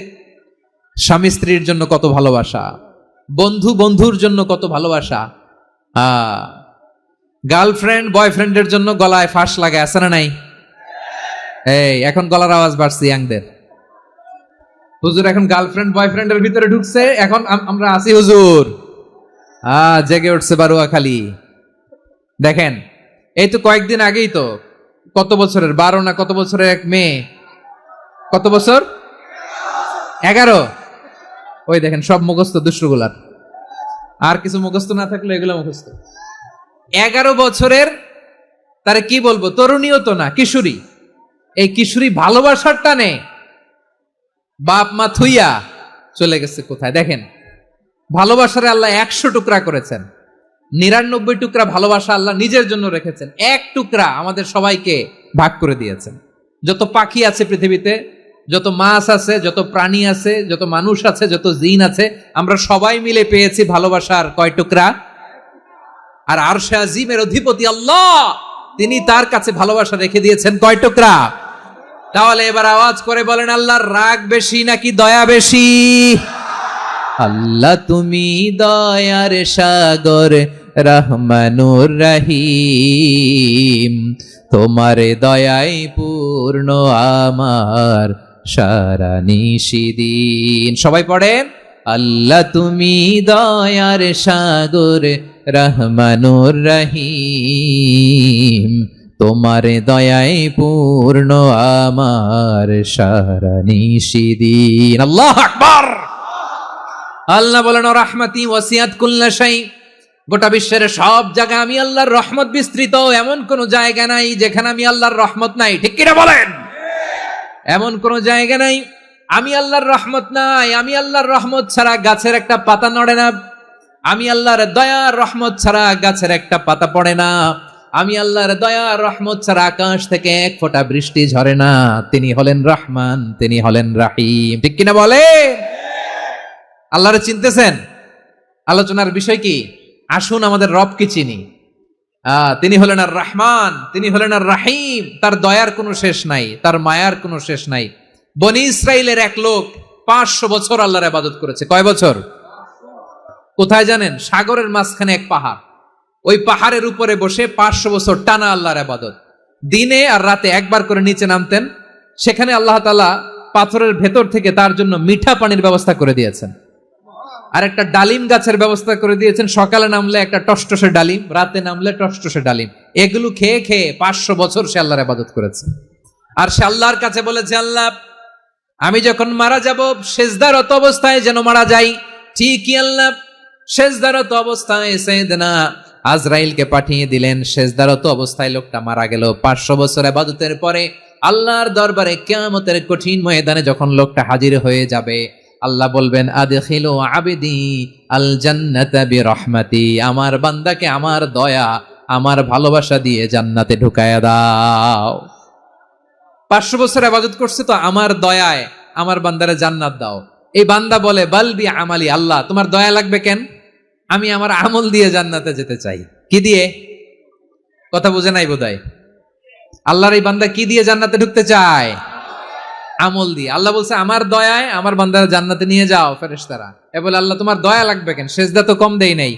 স্বামী স্ত্রীর জন্য কত ভালোবাসা, বন্ধু বন্ধুর জন্য কত ভালোবাসা, গার্লফ্রেন্ড বয়ফ্রেন্ডের জন্য গলায় ফাঁস লাগে, আছে না নাই? এই এখন গলার আওয়াজ বাড়ছে ইয়াংদের। হুজুর এখন গার্লফ্রেন্ড বয়ফ্রেন্ডের ভিতরে ঢুকছে, এখন আমরা আছি হুজুর। জেগে উঠছে বারুয়াখালী। দেখেন এই তো কয়েকদিন আগেই তো, কত বছরের 12 না কত বছরের এক মেয়ে, কত বছর? 11। ওই দেখেন সব মুখস্থ দুষ্টগুলার, আর কিছু মুখস্থ না থাকলে এগুলো মুখস্থ। 11 বছরের, তারে কি বলবো, তরুণীও তো না, কিশোরী। এই কিশোরী ভালোবাসার টানে বাপ মা থুইয়া চলে গেছে কোথায়? দেখেন ভালোবাসারে আল্লাহ 100 টুকরা করেছেন, 99 টুকরা ভালোবাসা আল্লাহ নিজের জন্য রেখেছেন, 1 টুকরা আমাদের সবাইকে ভাগ করে দিয়েছেন। যত পাখি আছে পৃথিবীতে, যত মাছ আছে, যত প্রাণী আছে, যত মানুষ আছে, যত জিন আছে, আমরা সবাই মিলে পেয়েছি ভালোবাসার কয় টুকরা? আর আরশে আজিমের অধিপতি আল্লাহ, তিনি তার কাছে ভালোবাসা রেখে দিয়েছেন কয় টুকরা? তাহলে এবার আওয়াজ করে বলেন, আল্লাহর রাগ বেশি নাকি দয়া বেশি? আল্লাহ তুমি দয়ার সাগর রহমানুর রহিম, তোমার দয়াই পূর্ণ আমার সারা নিশিদিন। সবাই পড়েন, আল্লাহ তুমি দয়ার সাগর রহমানুর রহিম, তোমার দয়াই পূর্ণ আমার সারা নিশিদিন। আল্লাহু আকবার। আল্লাহ বলেন রাহমাতি ওয়াসিয়াত কুল্লা শাই, গোটা বিশ্বের সব জায়গা আমি আল্লাহর রহমত বিস্তৃত, এমন কোন জায়গা নাই যেখানে আমি আল্লাহর রহমত নাই। ঠিক কিনা বলেন? এমন কোন জায়গা নাই আমি আল্লাহর রহমত নাই। আমি আল্লাহর রহমত ছাড়া গাছের একটা পাতা নড়ে না, আমি আল্লাহর দয়ার রহমত ছাড়া গাছের একটা পাতা পড়ে না, আমি আল্লাহর দয়ার রহমত ছাড়া আকাশ থেকে 1 ফোঁটা বৃষ্টি ঝরে না। তিনি হলেন রহমান, তিনি হলেন রাহিম। ঠিক কিনা বলে? আল্লাহরে চিনতেছেন? আলোচনার বিষয় কি? আসুন আমাদের রবকে চিনি। তিনি হলেন আর রহমান, তিনি হলেন আর রাহিম। তার দয়ার কোনো শেষ নাই, তার মায়ার কোনো শেষ নাই। বনি ইসরাইলের এক লোক 500 বছর আল্লাহর ইবাদত করেছে। কয় বছর? কোথায় জানেন? সাগরের মাঝখানে এক পাহাড়, ওই পাহাড়ের উপরে বসে 500 বছর টানা আল্লাহর ইবাদত। দিনে আর রাতে একবার করে নিচে নামতেন। সেখানে আল্লাহ তাআলা পাথরের ভেতর থেকে তার জন্য মিঠা পানির ব্যবস্থা করে দিয়েছেন, আর একটা ডালিম গাছের ব্যবস্থা করে দিয়েছেন। সকালে নামলে একটা টসটসে ডালিম, রাতে নামলে টসটসে ডালিম। এগুলো খেয়ে খেয়ে 500 বছর সে আল্লাহর ইবাদত করেছে। আর সে আল্লাহর কাছে বলেছে, আল্লাহ আমি যখন মারা যাব সেজদারত অবস্থায় যেন মারা যাই। ঠিকই আল্লাহ সেজদারত অবস্থায় সাইয়েদনা আজরাইলকে পাঠিয়ে দিলেন। সেজদারত অবস্থায় লোকটা মারা গেল। 500 বছর ইবাদতের পরে আল্লাহর দরবারে কিয়ামতের কঠিন ময়দানে যখন লোকটা হাজির হয়ে যাবে, আল্লাহ বলবেন আদখিলু আবদি আল জান্নাতা বিরহমাতি, আমার বান্দাকে আমার দয়া আমার ভালোবাসা দিয়ে জান্নাতে ঢুকায়া দাও। 500 বছর ইবাদত করছে তো আমার দয়ায় আমার বান্দারে জান্নাত দাও। এই বান্দা বলে বালবি আমালি, আল্লাহ তোমার দয়া লাগবে কেন? আমি আমার আমল দিয়ে জান্নাতে যেতে চাই। কি দিয়ে? কথা বুঝে নাই বোধহয়। আল্লাহর এই বান্দা কি দিয়ে জান্নাতে ঢুকতে চায়? আমল দিয়ে। আল্লাহ বলছে আমার দয়ায় আমার বান্দারা জান্নাতে নিয়ে যাও ফেরেশতারা। এ বলে আল্লাহ তোমার দয়া লাগবে কেন? সেজদা তো কম দেই নাই,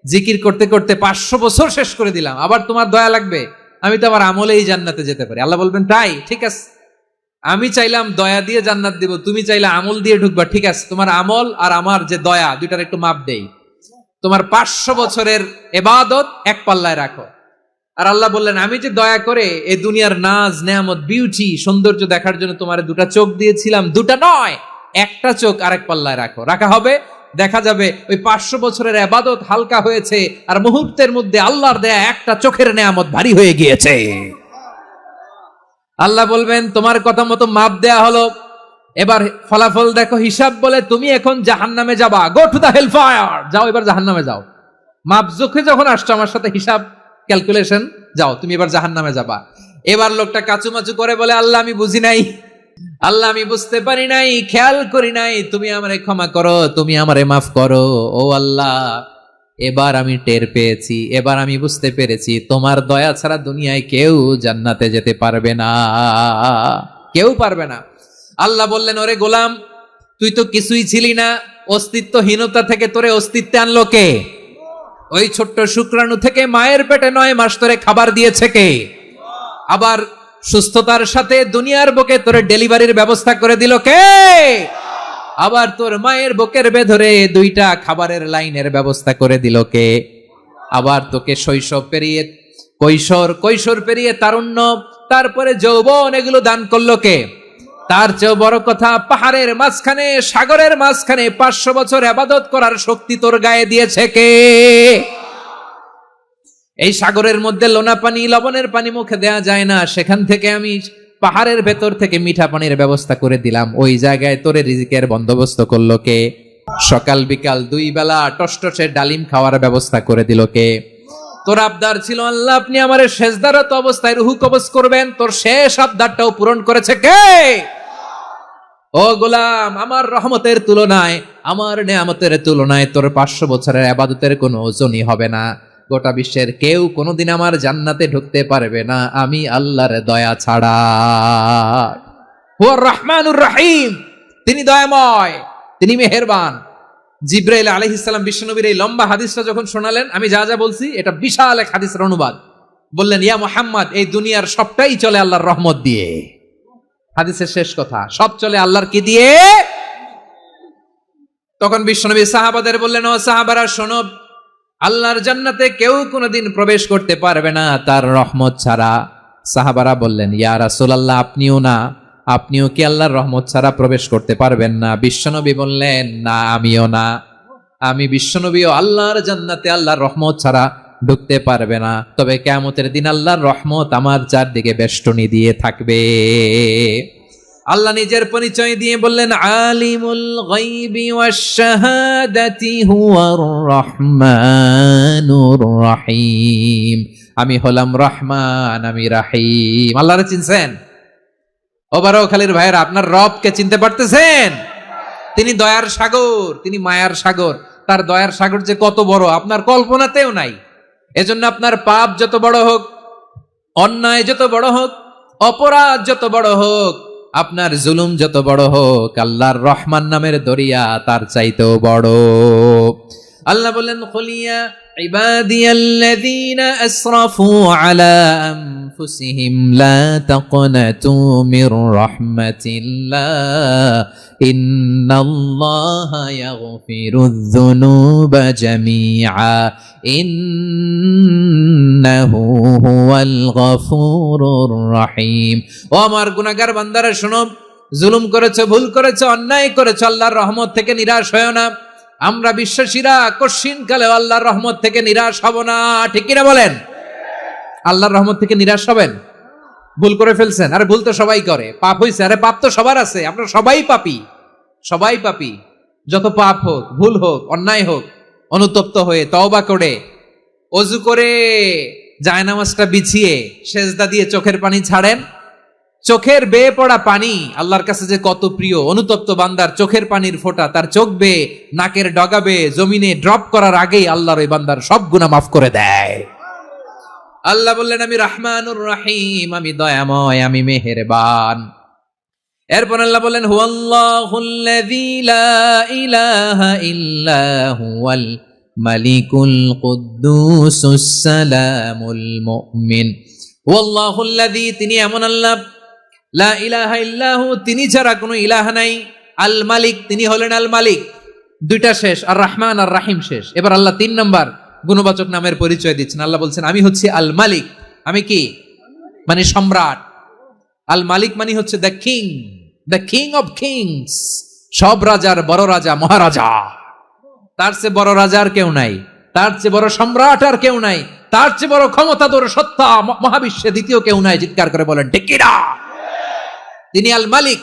জিকির করতে করতে 500 বছর শেষ করে দিলাম, আবার তোমার দয়া লাগবে? আমি তো আমার আমলেই জান্নাতে যেতে পারি। আল্লাহ বলবেন তাই, ঠিক আছে, আমি চাইলাম দয়া দিয়ে জান্নাত দিব, তুমি চাইলে আমল দিয়ে ঢুকবা, ঠিক আছে, তোমার আমল আর আমার যে দয়া দুইটার একটু মাপ দেই। তোমার 500 বছরের ইবাদত এক পাল্লায় রাখো। আর আল্লাহ বললেন আমি যে দয়া করে এই দুনিয়ার নাজ নেয়ামত বিউটি সৌন্দর্য দেখার জন্য তোমার 2টা চোখ দিয়েছিলাম, 2টা নয় একটা চোখ আরেক পাল্লায় রাখো, রাখা হবে, দেখা যাবে ওই 500 বছরের ইবাদত হালকা হয়েছে আর মুহূর্তের মধ্যে আল্লাহর দেয়া একটা চোখের নেয়ামত ভারী হয়ে গিয়েছে। আল্লাহ বলবেন তোমার কথা মতো মাপ দেয়া হলো, এবার ফলাফল দেখো, হিসাব বলে তুমি এখন জাহান্নামে যাবা, go to the hell fire, যাও এবার জাহান্নামে যাও। মাপ চোখে যখন আসছো আমার সাথে হিসাব ক্যালকুলেশন, যাও তুমি এবার জাহান্নামে যাবা। এবার লোকটা কাচুমাচু করে বলে আল্লাহ আমি বুঝি নাই, আল্লাহ আমি বুঝতে পারি নাই, খেয়াল করি নাই, তুমি আমারে ক্ষমা করো, তুমি আমারে মাফ করো। ও আল্লাহ, এবার আমি টের পেয়েছি, এবার আমি বুঝতে পেরেছি তোমার দয়া ছাড়া দুনিয়ায় কেউ জান্নাতে যেতে পারবে না, কেউ পারবে না। আল্লাহ বললেন ওরে গোলাম, তুই তো কিছুই ছিলি না, অস্তিত্বহীনতা থেকে তোরে অস্তিত্বে আনলো কে? ওই ছোট্ট শুক্রাণু থেকে মায়ের পেটে 9 মাস তোরে খাবার দিয়েছে কে? আবার সুস্থতার সাথে দুনিয়ার বুকে তোরে ডেলিভারির ব্যবস্থা করে দিল কে? আবার তোর মায়ের বুকের ভেতরে 2টা খাবারের লাইনের ব্যবস্থা করে দিল কে? আবার তোকে শৈশব পেরিয়ে কৈশোর পেরিয়ে তারুণ্য, তারপরে যৌবন, এগুলো দান করলো কে? তার চেয়েও বড় কথা, পাহাড়ের মাঝখানে, সাগরের মাঝখানে 500 বছর ইবাদত করার শক্তি তোর গায়ে দিয়েছে কে? এই সাগরের মধ্যে লোনা পানি, লবণের পানি মুখে দেয়া যায় না, সেখান থেকে আমি পাহাড়ের ভেতর থেকে মিঠা পানির ব্যবস্থা করে দিলাম, ওই জায়গায় তোরে রিজিকের বন্দোবস্ত করলো কে? সকাল বিকাল 2 বেলা টসটসে ডালিম খাওয়ার ব্যবস্থা করে দিল কে? তোর আবদার ছিল আল্লাহ আপনি আমারে সেজদারত অবস্থায় রুহু কবজ করবেন, তোর শেষ আবদারটাও পূরণ করেছে কে? ও গোলাম, আমার রহমতের তুলনায়, আমার নেয়ামতের তুলনায় তোর 500 বছরের ইবাদতের কোনো ওজনই হবে না। গোটা বিশ্বের কেউ কোনোদিন আমার জান্নাতে ঢুকতে পারবে না আমি আল্লাহর দয়া ছাড়া। হুয়া রহমানুর রহিম, তিনি দয়াময়, তিনি মেহেরবান। জিব্রাইল আলাইহিস সালাম বিশ্বনবীর এই লম্বা হাদিসটা যখন শোনালেন, আমি যা যা বলছি এটা বিশাল এক হাদিসের অনুবাদ, বললেন ইয়া মুহাম্মদ, এই দুনিয়ার সবটাই চলে আল্লাহর রহমত দিয়ে। হাদিসের শেষ কথা, সব চলে আল্লাহর কি দিয়ে? তখন বিশ্বনবী সাহাবাদের বললেন, ও সাহাবারা শোনো, আল্লাহর জান্নাতে কেউ কোনোদিন প্রবেশ করতে পারবে না তার রহমত ছাড়া। সাহাবারা বললেন, ইয়া রাসূলুল্লাহ, আপনিও না, আপনিও কি আল্লাহর রহমত ছাড়া প্রবেশ করতে পারবেন না? বিশ্বনবী বললেন, না আমিও না, আমি বিশ্বনবীও আল্লাহর জান্নাতে আল্লাহর রহমত ছাড়া ঢুকতে পারবে না, তবে কিয়ামতের দিন আল্লাহর রহমত আমার চারদিকে বেষ্টনী দিয়ে থাকবে। আল্লাহ নিজের পরিচয় দিয়ে বললেন, আলিমুল গায়বি ওয়াশ শাহাদাতি হুয়ার রহমানুর রহিম, আমি হলাম রহমান, আমি রাহিম। আল্লাহরে চিনছেন? ও বারোখালীর ভাইয়েরা, আপনার রবকে চিনতে পারতেছেন? তিনি দয়ার সাগর, তিনি মায়ার সাগর। তার দয়ার সাগর যে কত বড় আপনার কল্পনাতেও নাই। এজন্য আপনার পাপ যত বড় হোক, অন্যায় যত বড় হোক, অপরাধ যত বড় হোক, আপনার জুলুম যত বড় হোক, আল্লাহর রহমান নামের দরিয়া তার চাইতেও বড়। আল্লাহ বললেন, কুলিয়া ইবাদিয়াল্লাযীনা আসরাফু আলা আনফুসিহিম লা তাকনাতু মির রাহমাতিল্লাহ ইন্নাল্লাহা ইয়াগফিরুয যুনুবা জামিআ ইন্নাহু হুয়াল গফুরুর রহিম। ও আমার গুনাহগার বান্দারা শোনো, জুলুম করেছো, ভুল করেছো, অন্যায় করেছো, আল্লাহর রহমত থেকে নিরাশ হয়ো না। আমরা বিশ্বাসীরা কশিনকালে আল্লাহর রহমত থেকে নিরাশ হব না, ঠিক কিনা বলেন? আল্লাহর রহমত থেকে নিরাশ হবেন? ভুল করে ফেলছেন, আরে ভুল তো সবাই করে, পাপ হইছে, আরে পাপ তো সবার আছে, আমরা সবাই পাপী, সবাই পাপী। যত পাপ হোক, ভুল হোক, অন্যায় হোক, অনুতপ্ত হয়ে তওবা করে, ওযু করে, জায়নামাজটা বিছিয়ে সেজদা দিয়ে চোখের পানি ছাড়েন। চোখের বেয়ে পড়া পানি আল্লাহর কাছে যে কত প্রিয়। অনুতপ্ত বান্দার চোখের পানির ফোঁটা তার চোখ বেয়ে, নাকের ডগা বেয়ে জমিনে ড্রপ করার আগেই আল্লাহর ওই বান্দার সব গুনাহ মাফ করে দেয়। আল্লাহ বললেন, আমি রহমানুর রহিম, আমি দয়াময়, আমি মেহেরবান। এরপর আল্লাহ বললেন, হুয়াল্লাহুল্লাযী লা ইলাহা ইল্লা হুয়াল মালিকুল কুদ্দুসুস সালামুল মুমিন। হুয়াল্লাহুল্লাযী, তিনি এমন আল্লাহ, লা ইলাহা ইল্লাহু, তিনি ছাড়া কোনো ইলাহ নাই, আল মালিক, তিনি হলেন আল মালিক। 2টা শেষ, আর রহমান আর রাহিম শেষ। এবার আল্লাহ 3 নম্বর গুণবাচক নামের পরিচয় দিচ্ছেন। আল্লাহ বলছেন, আমি হচ্ছি আল মালিক। আমি কি? মানে সম্রাট। আল মালিক মানে হচ্ছে the king, the king of kings, সব রাজার বড় রাজা, মহারাজা। তার চেয়ে বড় রাজা আর কেউ নাই, তার চেয়ে বড় সম্রাট আর কেউ নাই, তার চেয়ে বড় ক্ষমতাধর সত্তা মহাবিশ্বে দ্বিতীয় কেউ নাই। চিৎকার করে বলেন ঠিক কিনা? তিনি আল মালিক।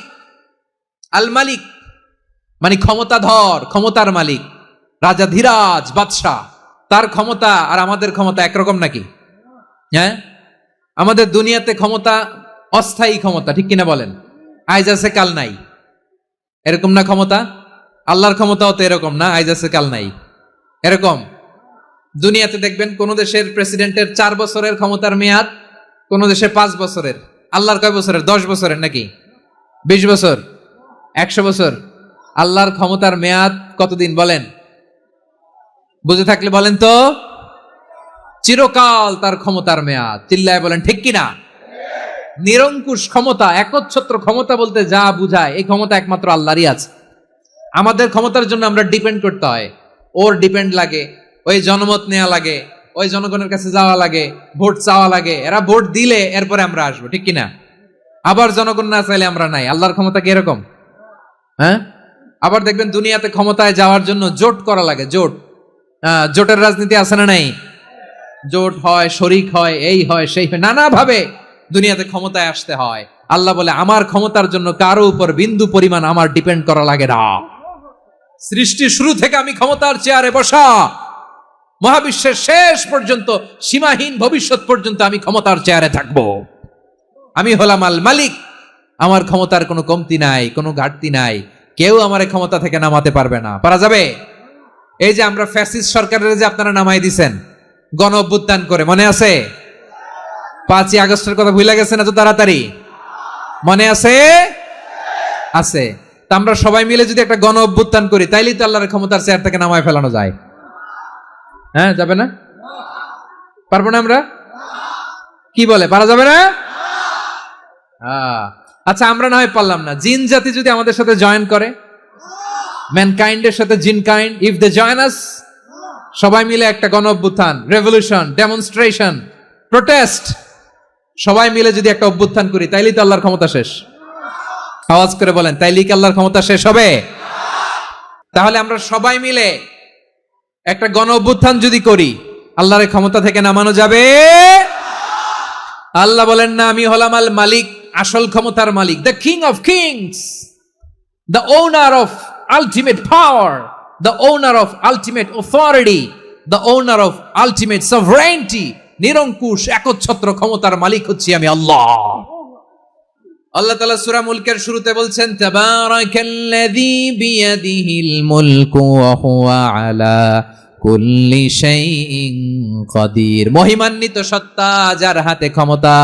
আল মালিক মানে ক্ষমতাধর, ক্ষমতার মালিক, রাজা ধীরাজ বাদশাহ। তার ক্ষমতা আর আমাদের ক্ষমতা একরকম নাকি? হ্যাঁ, আমাদের দুনিয়াতে ক্ষমতা অস্থায়ী ক্ষমতা, ঠিক কিনা বলেন? আইজ আছে কাল নাই, এরকম না ক্ষমতা? আল্লাহর ক্ষমতাও তো এরকম না, আইজ আছে কাল নাই এরকম। দুনিয়াতে দেখবেন কোন দেশের প্রেসিডেন্টের 4 বছরের ক্ষমতার মেয়াদ, কোন দেশে 5 বছরের। আল্লাহর কয় বছরের? 10 বছরের নাকি 20 বছর, 100 বছর। আল্লাহর ক্ষমতার মেয়াদ কতদিন বলেন? বুঝে থাকলে বলেন তো। চিরকাল তার ক্ষমতার মেয়াদ। চিল্লায় বলেন ঠিক কিনা? নিরঙ্কুশ ক্ষমতা, একচ্ছত্র ক্ষমতা বলতে যা বুঝায়, এই ক্ষমতা একমাত্র আল্লাহরই আছে। আমাদের ক্ষমতার জন্য আমরা ডিপেন্ড করতে হয়, ওর ডিপেন্ড লাগে, ওই জনমত নেওয়া লাগে, ওই জনগণের কাছে যাওয়া লাগে, ভোট চাওয়া লাগে, এরা ভোট দিলে এরপরে আমরা আসবো, ঠিক কিনা? আবার জনগণ না চাইলে আমরা নাই। আল্লাহর ক্ষমতা কি এরকম? হ্যাঁ। আবার দেখবেন দুনিয়াতে ক্ষমতায় যাওয়ার জন্য জোট করা লাগে, জোট। জোটের রাজনীতি আছে না নাই? জোট হয়, শরিক হয়, এই হয় সেই হয়, নানা ভাবে দুনিয়াতে ক্ষমতায় আসতে হয়। আল্লাহ বলে আমার ক্ষমতার জন্য কারো উপর বিন্দু পরিমাণ আমার ডিপেন্ড করা লাগে না। সৃষ্টি শুরু থেকে আমি ক্ষমতার চেয়ারে বসা, মহাবিশ্বের শেষ পর্যন্ত, সীমাহীন ভবিষ্যৎ পর্যন্ত আমি ক্ষমতার চেয়ারে থাকবো। আমি হলাম আল মালিক। আমার ক্ষমতার কোনো কমতি নাই, কোনো ঘাটতি নাই। কেউ আমার ক্ষমতা থেকে নামাতে পারবে না। পারা যাবে? এই যে আমরা ফ্যাসিস্ট সরকারের যে আপনারা নামাই দিছেন গণ অভ্যুত্থান করে, মনে আছে? 5ই আগস্টের কথা ভুলে গেছেন এত তাড়াতাড়ি? মনে আছে? আছে। তা আমরা সবাই মিলে যদি একটা গণ অভ্যুত্থান করি, তাইলেই তো আল্লাহর ক্ষমতার চেয়ার থেকে নামায় ফেলানো যায়। হ্যাঁ, যাবে না? পারবো না আমরা? কি বলে, পারা যাবে না? আচ্ছা, আমরা না হয় পারলাম না, জিন জাতি যদি আমাদের সাথে জয়েন করে, ম্যানকাইন্ডের সাথে জিনকাইন্ড, ইফ দে জয়েন আস, সবাই মিলে একটা গণ অভ্যুত্থান, রেভলিউশন, ডেমনস্ট্রেশন, প্রোটেস্ট, সবাই মিলে যদি একটা অভ্যুত্থান করি, তাইলেই তো আল্লাহর ক্ষমতা শেষ। আওয়াজ করে বলেন, তাইলেই কি আল্লাহর ক্ষমতা শেষ হবে? তাহলে আমরা সবাই মিলে একটা গণ অভ্যুত্থান যদি করি, আল্লাহর ক্ষমতা থেকে নামানো যাবে? আল্লাহ বলেন না, আমি হলাম আল মালিক, আসল ক্ষমতার মালিক, the king of kings, the owner of ultimate power, the owner of ultimate authority, the owner of ultimate sovereignty. নিরঙ্কুশ একচ্ছত্র ক্ষমতার মালিক হচ্ছি আমি আল্লাহ। আল্লাহ তাআলা সূরা মুলকের শুরুতে বলছেন, তাবারাকাল্লাযী বিয়াদিহিল মুলকু ওয়া হুয়া আলা কুল্লি শাইইন কাদির। মহিমান্বিত সত্তা, যার হাতে ক্ষমতা,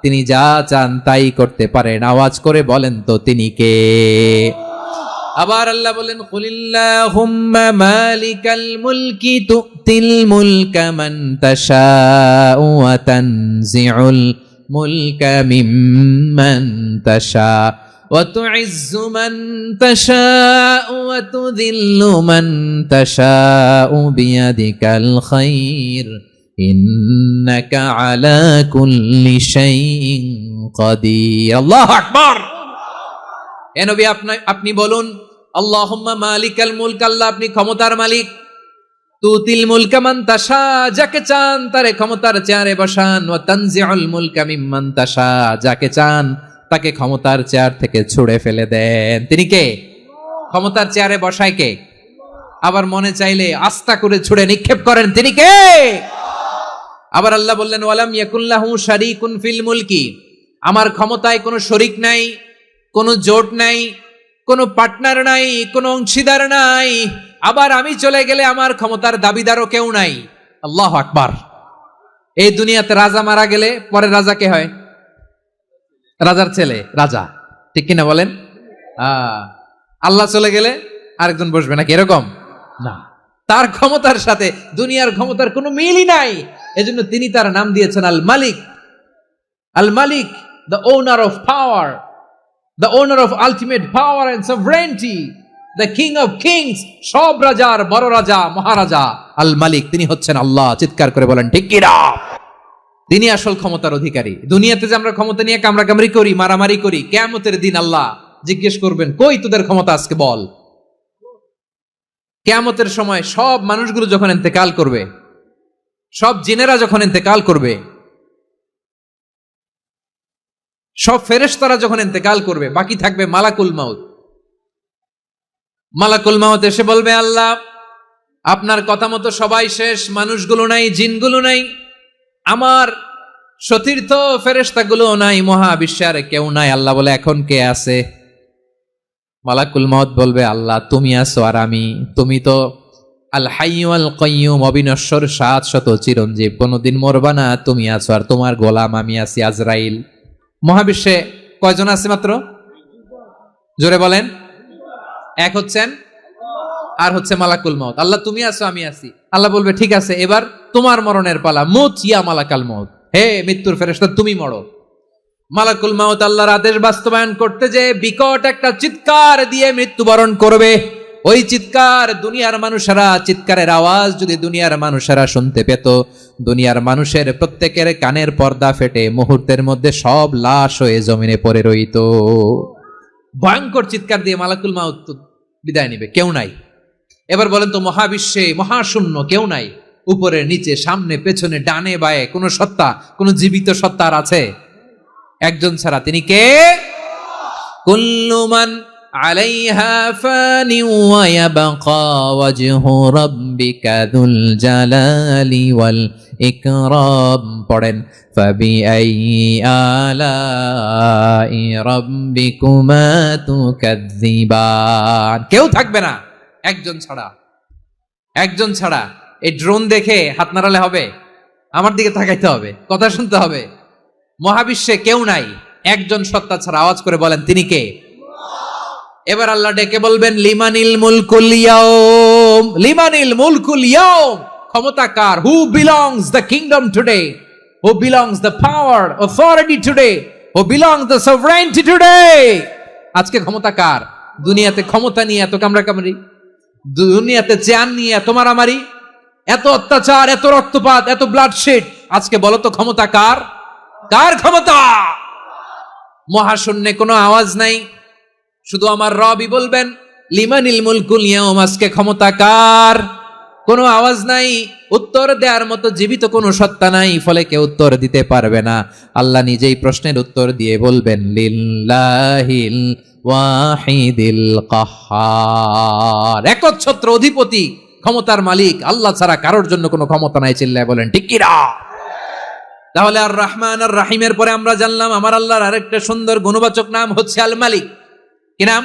তিনি যা চান তাই করতে পারেন। আওয়াজ করে বলেন তো তিনি কে? আবার আল্লাহ বলেন, কুলিল্লাহুম্মা মালিকাল মুলকি তুতিল মুলকা মান তাশাউ ওয়া তানজিউল মুলকা মিম্মান তাশা ওয়া তুইজ্জু মান তাশাউ ওয়া তুযিল্লু মান তাশাউ বিয়াদিকাল খায়র ইন্নাকা আলা কুল্লি শাইইন কাদির। আল্লাহু আকবার। এ নবী, আপনি বলুন, আল্লাহুম্মা মালিকাল মুলক, আল্লাহ আপনি ক্ষমতার মালিক। তুতিল মুলকা মান তাশা, যাকে চান তারে ক্ষমতার চেয়ারে বসান। ওয়া তানজিউল মুলকা মিম্মান তাশা, যাকে চান তাকে ক্ষমতার চেয়ার থেকে ছুঁড়ে ফেলে দেন। তিনি কে? ক্ষমতার চেয়ারে বসায় কে? আবার মনে চাইলে আস্থা করে ছুঁড়ে নিক্ষেপ করেন, তিনি কে? আবার আল্লাহ বললেন, ওয়ালাম ইয়াকুল্লাহু শারীকুন ফিল মুলকি, আমার ক্ষমতায় কোনো শরীক নাই, কোনো জোট নাই, কোনো পার্টনার নাই, কোনো অংশীদার নাই। আবার আমি চলে গেলে আমার ক্ষমতার দাবিদারও কেউ নাই। আল্লাহু আকবার। এই দুনিয়াতে রাজা মারা গেলে পরে রাজা কে হয়? রাজার ছেলে রাজা, ঠিক কিনা বলেন? আল্লাহ চলে গেলে আরেকজন বসবে নাকি? এরকম না। তার ক্ষমতার সাথে দুনিয়ার ক্ষমতার কোনো মিলই নাই। এজন্য তিনি তার নাম দিয়েছেন আল মালিক। আল মালিক, the owner of power, the owner of ultimate power and sovereignty, the king of kings, সব রাজার বড় রাজা, মহারাজা আল মালিক, তিনি হচ্ছেন আল্লাহ। চিৎকার করে বলেন ঠিক কিনা? তিনি আসল ক্ষমতার অধিকারী। দুনিয়াতে যে আমরা ক্ষমতা নিয়ে কামড়াকামড়ি করি, মারামারি করি, কিয়ামতের দিন আল্লাহ জিজ্ঞেস করবেন, কই তোদের ক্ষমতা আজকে বল। কিয়ামতের সময় সব মানুষগুলো যখন ইন্তেকাল করবে, সব জিনেরা যখন ইন্তেকাল করবে, সব ফেরেশতারা যখন ইন্তেকাল করবে, বাকি থাকবে মালাকুল মাউত। মালাকুল মাউত এসে বলবে, আল্লাহ আপনার কথা মতো সবাই শেষ, মানুষগুলো নাই, জিনগুলো নাই, আমার সতীর্থ ফেরেশতাগুলো নাই, মহাবিশ্বে আর কেউ নাই। আল্লাহ বলে, এখন কে আছে? মালাকুল মাউত বলবে, আল্লাহ তুমি আছো আর আমি। তুমি তো আল হাইয়্যু আল কাইয়্যুম, অবিনশ্বর, শাশ্বত, চিরঞ্জীব, কোনদিন মরবা না, তুমি আছো আর তোমার গোলাম আমি আছি আজরাইল। মহাবিশ্বে কয়জন আছে মাত্র? জোরে বলেন। এক হচ্ছেন আর হচ্ছে মালাকুল মাউত। আল্লাহ তুমি আছো আমি আছি। আল্লাহ বলবে, ঠিক আছে, এবার তোমার মরণের পালা, মুত ইয়া মালাকাল মাউত, হে মৃত্যুর ফেরেশতা তুমি মরো। মালাকুল মাউত আল্লাহর আদেশ বাস্তবায়ন করতে যে বিকট একটা চিৎকার দিয়ে মৃত্যুবরণ করবে। ওই চিৎকার দুনিয়ার মানুষেরা, চিৎকারের আওয়াজ যদি দুনিয়ার মানুষেরা শুনতে পেত, দুনিয়ার মানুষের প্রত্যেকের কানের পর্দা ফেটে মুহূর্তের মধ্যে সব লাশ হয়ে জমিনে পড়ে রইত। ভয়ঙ্কর চিৎকার দিয়ে মালাকুল মাউত বিদায় নিবে, কেউ নাই। এবার বলেন তো, মহাবিশ্বে মহাশূন্য, কেউ নাই, উপরে নিচে সামনে পেছনে ডানে বায়ে কোন সত্তা, কোন জীবিত সত্তা আর আছে? একজন ছাড়া, তিনি কে? কুল্লু মান আলাইহা ফানি ওয়া ইয়াবকা ওয়াজহু রাব্বিকা যুল জালালি ওয়াল ইকরাম। পড়েন, ফাবিআইয়ি আলাই রাব্বিকুমা তুকাযযিবান। কেউ থাকবে না একজন ছাড়া, একজন ছাড়া। এই ড্রোন দেখে হাত নাড়ালে হবে? আমার দিকে তাকাইতে হবে, কথা শুনতে হবে। মহাবিশ্বে কেউ নাই, একজন সত্তা ছাড়া। আওয়াজ করে বলেন, তিনি কে? এবার আল্লাহ ডেকে বলবেন, লিমানিল মুলকুল ইয়াউম, লিমানিল মুলকুল ইয়াউম, ক্ষমতা কার? Who belongs the kingdom today, who belongs the power authority today, who belongs the sovereignty today. আজকে ক্ষমতা কার? দুনিয়াতে ক্ষমতা নিয়ে এত কামড়াকামড়ি, দুনিয়াতে চেয়ার নিয়ে এত মারামারি, এত অত্যাচার, এত রক্তপাত, এত ব্লাডশেড, আজকে বলো তো ক্ষমতা কার? কার ক্ষমতা? মহাশূন্যে কোনো আওয়াজ নাই, শুধু আমার রবই বলবেন, লিমানিল মুলকুল ইয়াউম, আজকে ক্ষমতা কার? কোনো আওয়াজ নাই, উত্তর দেওয়ার মতো জীবিত কোনো সত্তা নাই, ফলে কেউ উত্তর দিতে পারবে না। আল্লাহ নিজেই প্রশ্নের উত্তর দিয়ে বলবেন, লিল্লাহিল ওয়াহিদিল কাহ্হার, একচ্ছত্র অধিপতি, ক্ষমতার মালিক আল্লাহ ছাড়া কারোর জন্য কোনো ক্ষমতা নাই। চিল্লায় বলেন ঠিক কিনা? তাহলে আর রহমান আর রাহিমের পরে আমরা জানলাম আমার আল্লাহর আরেকটা সুন্দর গুণবাচক নাম হচ্ছে আল মালিক। কি নাম?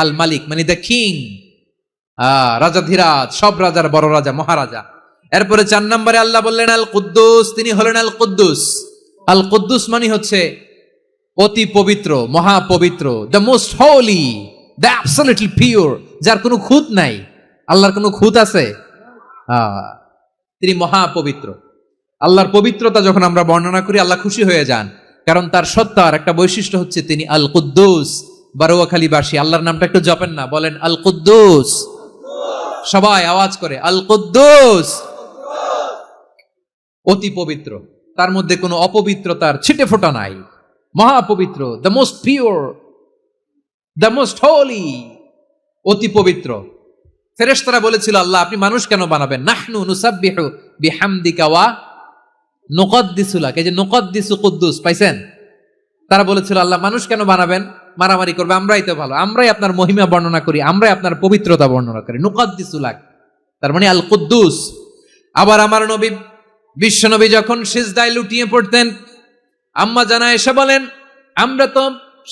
আল মালিক, মানে দ্য কিং, রাজাধিরাজ, সব রাজার বড় রাজা, মহারাজা। এরপরে 4 নম্বরে আল্লাহ বললেন আল কুদ্দুস, তিনি হলেন আল কুদ্দুস। আল কুদ্দুস মানে হচ্ছে অতি পবিত্র, মহাপবিত্র, the most holy, the absolutely pure, যার কোনো খুঁত নাই। আল্লাহর কোনো খুঁত আছে? তিনি মহাপবিত্র। আল্লাহর পবিত্রতা যখন আমরা বর্ণনা করি, আল্লাহ খুশি হয়ে যান, কারণ তার সত্তার একটা বৈশিষ্ট্য হচ্ছে তিনি আল কুদ্দুস। বারোয়াখালীবাসী আল্লাহর নামটা একটু জপেন না, বলেন আল কুদ্দুস, সবাই আওয়াজ করে আল কুদ্দুস। অতি পবিত্র, তার মধ্যে কোনো অপবিত্রতার ছিটে ফোঁটা নাই, মহাপবিত্র, the most pure, the most holy, অতি পবিত্র। ফেরেশতারা বলেছিল, আল্লাহ আপনি মানুষ কেন বানাবেন? নাহনু নুসাব্বিহু বিহামদিকা ওয়া নুকদ্দিসু লাক। এই যে নুকদ্দিসু কুদ্দুস পাইছেন? তারা বলেছিল, আল্লাহ মানুষ কেন বানাবেন? মারামারি করবে, আমরাই তো ভালো, আমরাই আপনার মহিমা বর্ণনা করি, আমরাই আপনার পবিত্রতা বর্ণনা করি। নুকদ্দিসু লাক, তার মানে আল কুদ্দুস। আবার আমার নবী, বিশ্ব নবী যখন সিজদায় লুটিয়ে পড়তেন, আম্মা জানা এসে বলেন, আমরা তো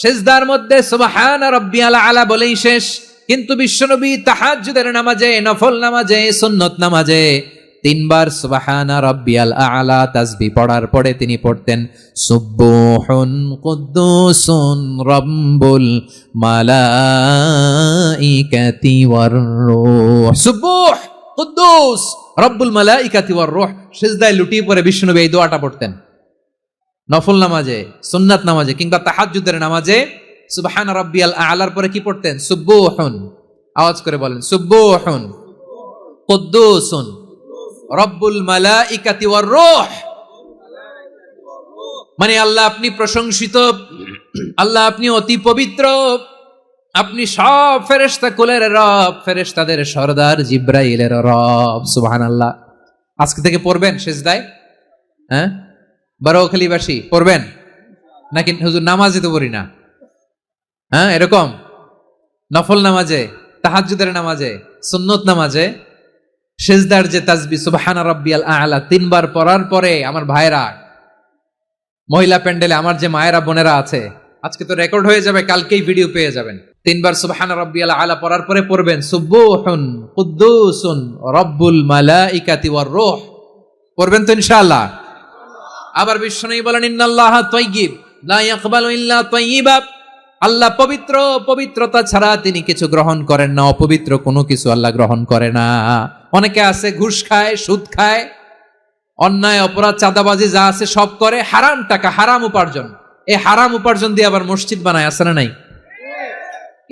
সিজদার মধ্যে সুবহানা রাব্বিয়াল আলা বলেই শেষ, কিন্তু বিশ্বনবী তাহাজ্জুদের নামাজে, নফল নামাজে, সুন্নত নামাজে 3 বার সুবহানা রাব্বিয়াল আলা তাসবিহ পড়ার পরে তিনি পড়তেন সুবহুন কুদ্দুসুন রাব্বুল মালাইকাতি ওয়ার রূহ। সুবহ কুদ্দুস রব্বুল মালাইকাতি ওয়ার রূহ। সিজদায় লুটিয়ে পড়ে বিশ্বনবী এই দোয়াটা পড়তেন। নফল নামাজে, সুন্নাত নামাজে কিংবা তাহাজ্জুদের নামাজে সুবহান রাব্বিয়াল আলার পরে কি পড়তেন? সুবহুন। আওয়াজ করে বলেন সুবহুন কুদ্দুসুন রব্বুল মালাইকাতি ওয়ার রূহ। মানে আল্লাহ আপনি প্রশংসিত, আল্লাহ আপনি অতি পবিত্র, আপনি সব ফেরেশতা কুলের রব, ফেরেশতাদের সরদার জিব্রাইলের রব। সুবহানাল্লাহ। আজকে থেকে পড়বেন সিজদায়? হ্যাঁ, বারোখালীবাসী পড়বেন নাকি? হুজুর নামাজে তো পড়ি না। হ্যাঁ, এরকম নফল নামাজে, তাহাজ্জুদের নামাজে, সুন্নত নামাজে সিজদার যে তাসবিহ সুবহান রাব্বিয়াল আ'লা 3 বার পড়ার পরে আমার ভাইরা, মহিলা প্যান্ডেলে আমার যে মায়েরা বোনেরা আছে, আজকে তো রেকর্ড হয়ে যাবে, কালকেই ভিডিও পেয়ে যাবেন। 3 বার সুবহান রাব্বিয়াল আ'লা পড়ার পরে পড়বেন সুবহুন কুদ্দুসুন রব্বুল মালাইকাতি ওয়ার রূহ। পড়বেন তো ইনশাআল্লাহ। আবার বিশ্বনবী বলেন ইন্নাল্লাহা তাইয়্যিব লা ইয়াকবালু ইল্লা তাইয়্যিবা। আল্লাহ পবিত্র, পবিত্রতা ছাড়া তিনি কিছু গ্রহণ করেন না, অপবিত্র কোনো কিছু আল্লাহ গ্রহণ করে না। অনেকে আছে ঘুষ খায়, সুদ খায়, অন্যায় অপরাধ চাঁদাবাজি যা আছে সব করে, হারাম টাকা, হারাম উপার্জন। এই হারাম উপার্জন দিয়ে আবার মসজিদ বানায়, আছে না নাই?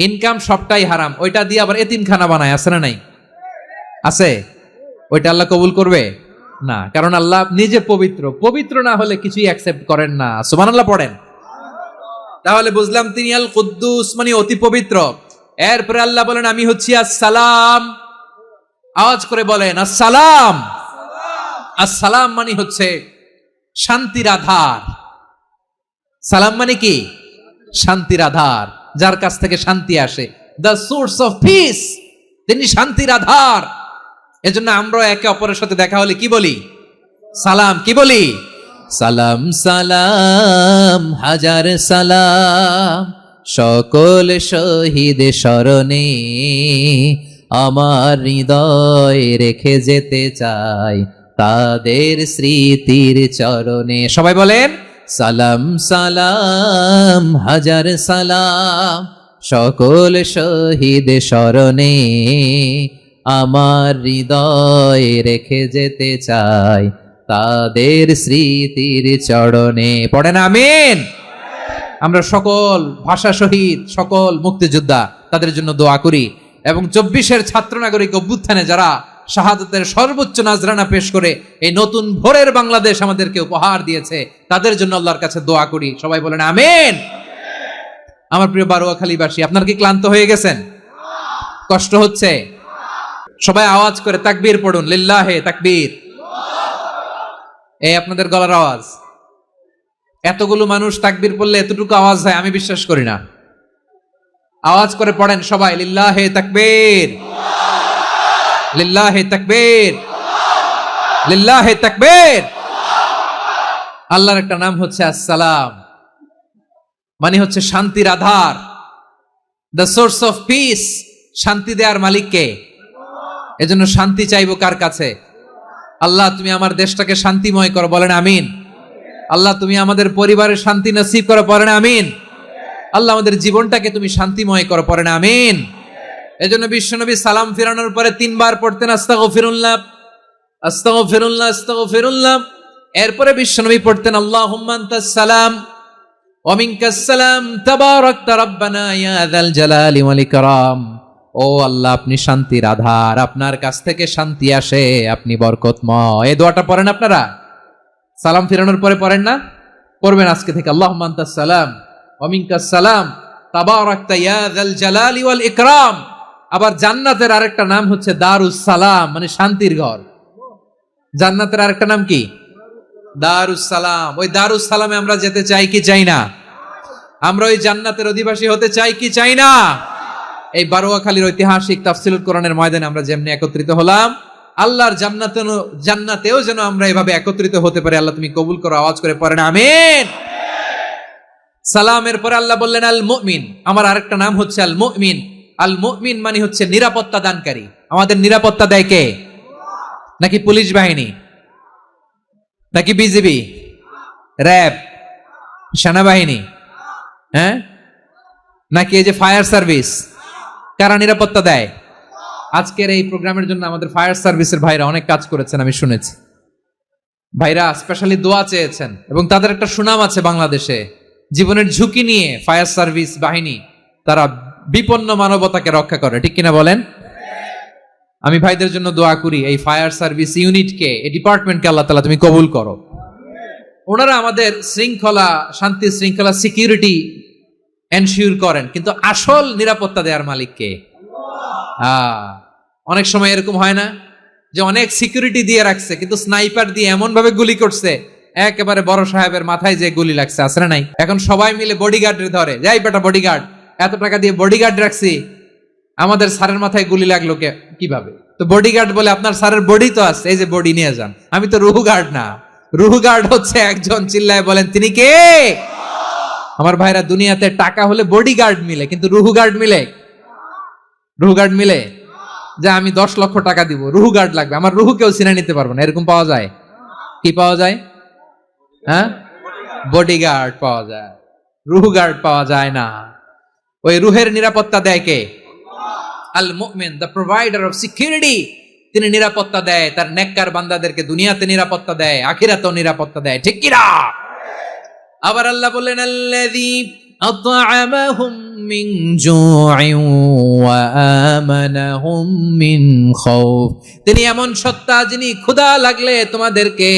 ইনকাম সবটাই হারাম, ওইটা দিয়ে আবার এতিমখানা বানায়, আছে না নাই? আছে। ওইটা আল্লাহ কবুল করবে না, কারণ আল্লাহ নিজে পবিত্র। পবিত্র না হলে কিছুই অ্যাকসেপ্ট করেন না। সুবহানাল্লাহ পড়েন। তাহলে বুঝলাম তিনি আল কুদ্দুস মানে অতি পবিত্র। এরপরে আল্লাহ বলেন আমি হচ্ছি আসসালাম। আওয়াজ করে বলেন আসসালাম। আসসালাম মানে হচ্ছে শান্তির আধার। সালাম মানে কি? শান্তির আধার, যার কাছ থেকে শান্তি আসে। দ্য সোর্স অফ পিস, তিনি শান্তির আধার। এজন্য আমরা একে অপরের সাথে দেখা হলে কি বলি? সালাম। কি বলি? সালাম সালাম হাজার সালাম, সকল শহীদ স্মরণে আমার হৃদয় রেখে যেতে চাই তাদের স্মৃতির চরণে। সবাই বলেন সালাম সালাম হাজার সালাম, সকল শহীদ স্মরণে আমার হৃদয় রেখে যেতে চাই তাদের স্মৃতির চরণে। পড়েন আমিন। আমরা সকল ভাষা শহীদ, সকল মুক্তিযোদ্ধা, তাদের জন্য দোয়া করি। এবং 24-এর ছাত্র নাগরিক অভ্যুত্থানে যারা শাহাদাতের সর্বোচ্চ নাজরানা পেশ করে এই নতুন ভোরের বাংলাদেশ আমাদেরকে উপহার দিয়েছে, তাদের জন্য আল্লাহর কাছে দোয়া করি। সবাই বলেন আমিন। আমার প্রিয় বারোয়াখালীবাসী, আপনারা কি ক্লান্ত হয়ে গেছেন? কষ্ট হচ্ছে? সবাই আওয়াজ করে তাকবীর পড়ুন, লিল্লাহে তাকবীর। এই আপনাদের গলার আওয়াজ। এতগুলো মানুষ তাকবীর পড়লে এতটুকু আওয়াজ হয় আমি বিশ্বাস করি না। আওয়াজ করে পড়েন সবাই, লিল্লাহে তাকবীর, লিল্লাহে তাকবীর, লিল্লাহে তাকবীর। আল্লাহর একটা নাম হচ্ছে আসসালাম, মানে হচ্ছে শান্তির আধার, দ্য সোর্স অফ পিস। শান্তি দেওয়ার মালিক কে? এজন্য শান্তি চাইবো কার কাছে? আল্লাহ তুমি আমার দেশটাকে শান্তিময় করো, বলেন আমিন। আল্লাহ তুমি আমাদের পরিবারের শান্তি নসিব করো, পড়েন আমিন। আল্লাহ আমাদের জীবনটাকে তুমি শান্তিময় করো, পড়েন আমিন। এজন্য বিশ্বনবী সালাম ফিরানোর পরে 3 বার পড়তেন আস্তাগফিরুল্লাহ, আস্তাগফিরুল্লাহ, আস্তাগফিরুল্লাহ। এরপরে বিশ্বনবী পড়তেন আল্লাহুম্মা আনতাস সালাম ওয়া মিনকাস সালাম তাবারাকতা রাব্বানা ইয়া যাল জালালি ওয়াল ইকরাম। ও আল্লাহ আপনি শান্তির আধার, আপনার কাছ থেকে শান্তি আসে, আপনি বরকতময়। এই দোয়াটা পড়েন আপনারা? সালাম ফিরানোর পরে পড়েন না? পড়বেন আজকে থেকে। আল্লাহুম্মা আনতাস সালাম ওয়া মিনকাস সালাম তাবারাকতা ইয়া যাল জালালি ওয়াল ইকরাম। আবার জান্নাতের আরেকটা নাম হচ্ছে দারুস সালাম, মানে শান্তির ঘর। জান্নাতের আরেকটা নাম কি? দারুস সালাম। ওই দারুস সালামে আমরা যেতে চাই কি চাই না? আমরা ওই জান্নাতের অধিবাসী হতে চাই কি চাই না? এই বারোয়াখালীর ঐতিহাসিক তাফসীরুল কোরআনের ময়দানে আমরা যেমনি একত্রিত হলাম, আল্লাহর জান্নাতেও যেন আমরা এভাবে একত্রিত হতে পারি। আল্লাহ তুমি কবুল করো। আওয়াজ করে পড়েন আমিন। সালামের পরে আল্লাহ বললেন আল মুমিন। আমার আরেকটা নাম হচ্ছে আল মুমিন। আল মুমিন মানে হচ্ছে নিরাপত্তা দানকারী। আমাদের নিরাপত্তা দেয় কে? নাকি পুলিশ বাহিনী, নাকি বিজিবি, র্যাব, সেনাবাহিনী, হ্যাঁ, নাকি এই যে ফায়ার সার্ভিস? কারা নিরাপত্তা দেয়? আজকের এই প্রোগ্রামের জন্য আমাদের ফায়ার সার্ভিসের ভাইরা অনেক কাজ করেছেন, আমি শুনেছি। ভাইরা স্পেশালি দোয়া চেয়েছেন এবং তাদের একটা সুনাম আছে বাংলাদেশে। জীবনের ঝুঁকি নিয়ে ফায়ার সার্ভিস বাহিনী তারা বিপন্ন মানবতাকে রক্ষা করে, ঠিক কিনা বলেন? আমি ভাইদের জন্য দোয়া করি, এই ফায়ার সার্ভিস ইউনিটকে, এই ডিপার্টমেন্টকে আল্লাহ তাআলা তুমি কবুল করো। ওনারা আমাদের শৃঙ্খলা, শান্তি শৃঙ্খলা, সিকিউরিটি এনশিওর করেন, কিন্তু আসল নিরাপত্তা দেওয়ার মালিক কে? অনেক সময় এরকম হয় না যে অনেক সিকিউরিটি দিয়ে রাখছে, কিন্তু স্নাইপার দিয়ে এমন ভাবে গুলি করছে একেবারে বড় সাহেবের মাথায় যে গুলি লাগছে, আছে না নাই? এখন সবাই মিলে বডিগার্ডের ধরে, যাই বেটা বডিগার্ড, এত টাকা দিয়ে বডিগার্ড রাখছি, আমাদের স্যারের মাথায় গুলি লাগলো কিভাবে? তো বডিগার্ড বলে, আপনার স্যারের বডি তো আছে, এই যে বডি নিয়ে যান। আমি তো রুহু গার্ড না, রুহু গার্ড হচ্ছে একজন, চিল্লায় বলেন তিনি কে? আমার ভাইরা, দুনিয়াতে টাকা হলে বডিগার্ড মিলে, কিন্তু রুহু গার্ড মিলে? রুহু গার্ড মিলে? যে আমি 10 লক্ষ টাকা দিব, রুহু গার্ড লাগবে, আমার রুহু কেউ চিনে নিতে পারবো না, এরকম পাওয়া যায়? কি পাওয়া যায়? হ্যাঁ, বডিগার্ড পাওয়া যায়, রুহু গার্ড পাওয়া যায় না। ওই রুহের নিরাপত্তা দেয় কে? আল মুমিন, দ্য প্রোভাইডার অফ সিকিউরিটি। তিনি নিরাপত্তা দেয় তার নেককার বান্দাদেরকে, দুনিয়াতে নিরাপত্তা দেয়, আখিরাতেও নিরাপত্তা দেয়, ঠিক কি না? আবার আল্লাহ বললেন, আল্লাযী আত'আমাহুম মিন জু'ইন ওয়া আমানাহুম মিন খাউফ। তিনি এমন সত্তা যিনি ক্ষুধা লাগলে তোমাদেরকে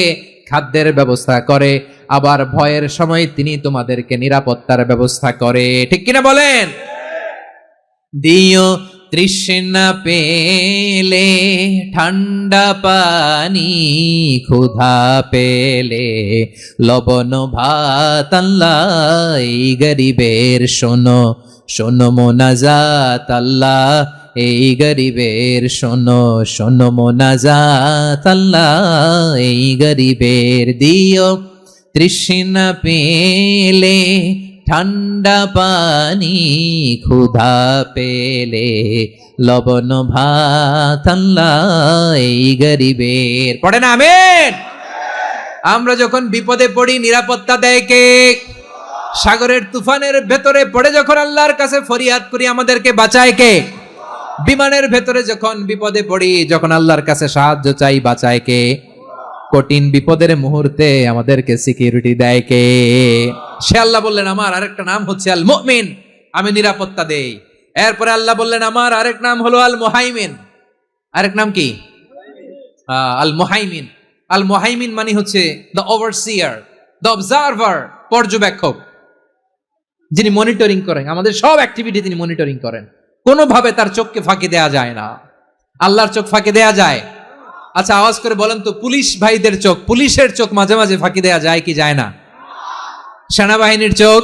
খাদ্যের ব্যবস্থা করে, আবার ভয়ের সময় তিনি তোমাদেরকে নিরাপত্তার ব্যবস্থা করে, ঠিক কিনা বলেন? দিও তৃষ্ণা পেলে ঠান্ডা পানি, ক্ষুধা পেলে লবণ ভাত, আল্লাহ এই গরিবের শোনো শোনো মোনাজাত, আল্লাহ এই গরিবের শোনো শোনো মোনাজাত, আল্লাহ এই গরিবের। দিও তৃষ্ণা পেলে ঠান্ডা পানি, ক্ষুধা পেলে লবণ ভাত, আল্লাহ এই গরিবের। পড়ে না আমিন? আমরা যখন বিপদে পড়ি নিরাপত্তা দেয় কে? সাগরের তুফানের ভেতরে পড়ে যখন আল্লাহর কাছে ফরিয়াদ করি আমাদেরকে বাঁচায় কে? বিমানের ভেতরে যখন বিপদে পড়ি, যখন আল্লাহর কাছে সাহায্য চাই, বাঁচায় কে? কঠিন বিপদের মুহূর্তে আমাদেরকে সিকিউরিটি দেয় কে? সে আল্লাহ বললেন, আমার আরেকটা নাম হচ্ছে আল মুমিন, আমি নিরাপত্তা দেই। এরপরে আল্লাহ বললেন, আমার আরেক নাম হলো আল মুহাইমিন। আরেক নাম কি? আল মুহাইমিন। আল মুহাইমিন মানে হচ্ছে দ্য ওভারসিয়ার, দ্য অবজারভার, পর্যবেক্ষক, যিনি মনিটরিং করেন আমাদের সব অ্যাক্টিভিটি, তিনি মনিটরিং করেন। কোনোভাবে তার চোখকে ফাঁকি দেয়া যায় না। আল্লাহর চোখ ফাঁকি দেয়া যায়? আচ্ছা, আওয়াজ করে বলেন তো, পুলিশ ভাইদের চোখ, পুলিশের চোখ মাঝে মাঝে ফাঁকি দেয়া যায় কি যায় না? সেনাবাহিনীর চোখ,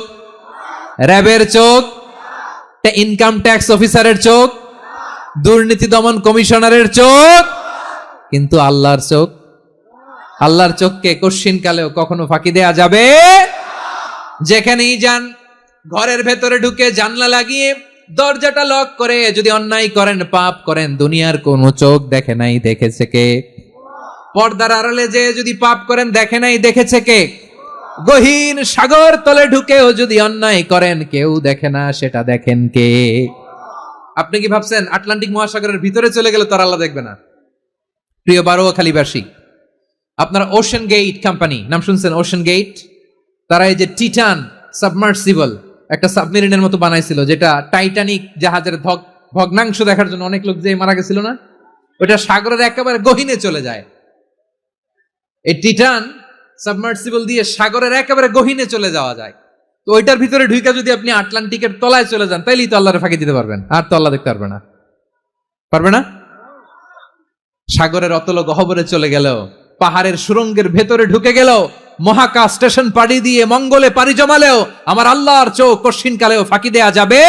র্যাবের চোখ, ইনকাম ট্যাক্স অফিসারের চোখ, দুর্নীতি দমন কমিশনারের চোখ, কিন্তু আল্লাহর চোখ? আল্লাহর চোখকে কশ্চিনকালেও কখনো ফাঁকি দেয়া যাবে? যেখানেই যান, ঘরের ভেতরে ঢুকে জানলা লাগিয়ে দরজাটা লক করে যদি অন্যায় করেন, পাপ করেন, দুনিয়ার কোন চোখ দেখে নাই, দেখেছে কে? পর্দার আড়ালে যে যদি পাপ করেন, দেখে নাই, দেখেছে কে? গহীন সাগর তলে ঢুকেও যদি অন্যায় করেন, কেউ দেখে না, সেটা দেখেন কে? আপনি কি ভাবছেন আটলান্টিক মহাসাগরের ভিতরে চলে গেলে তার আল্লাহ দেখবে না? প্রিয় বারোয়াখালীবাসী, আপনারা ওশেন গেট কোম্পানি নাম শুনছেন? ওশেন গেট, তারা এই যে টিটান সাবমার্সিবল একটা সাবমেরিনের মতো বানাইছিল, যেটা টাইটানিক জাহাজের ভগ্নাংশ দেখার জন্য অনেক লোক যে মারা গেছিল না, ওটা সাগরের একেবারে গহীনে চলে যায়। এই টিটান সাবমার্সিবল দিয়ে সাগরের একেবারে গহীনে চলে যাওয়া যায়। তো ওইটার ভিতরে ঢুইকা যদি আপনি আটলান্টিকের তলায় চলে যান, তাইলেই তো আল্লাহরে ফাঁকি দিতে পারবেন, আর তো আল্লাহ দেখতে পারবে না। পারবে না? সাগরের অতল গহ্বরে চলে গেলেও, পাহাড়ের সুরঙ্গের ভেতরে ঢুকে গেলেও, মহাকাশ স্টেশন পাড়ি দিয়ে মঙ্গলে পাড়ি জমালেও আমার আল্লাহর চোখ কশ্চিনকালেও ফাঁকি দেয়া যাবে?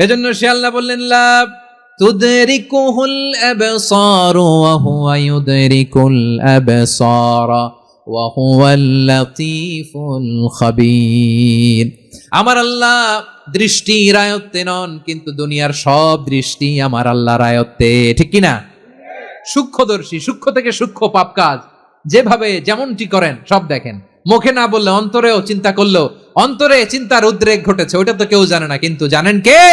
এজন্য সে আল্লাহ বললেন, লা তুদরিকুহুল আবসার ওয়া হুয়া ইউদরিকুল আবসার ওয়া হুয়াল লাতীফুল খাবীর। আমার আল্লাহ দৃষ্টির আয়ত্তে নন, কিন্তু দুনিয়ার সব দৃষ্টি আমার আল্লাহর আয়ত্তে, ঠিক কি না? সূক্ষ্মদর্শী, সূক্ষ্ম থেকে সূক্ষ্ম পাপ কাজ যেভাবে যেমনটি করেন সব দেখেন। মুখে না বললে অন্তরেও চিন্তা করলেও অন্তরে চিন্তার উদ্রেক ঘটেছে, ওটা তো কেউ জানে না, কিন্তু জানেন কে?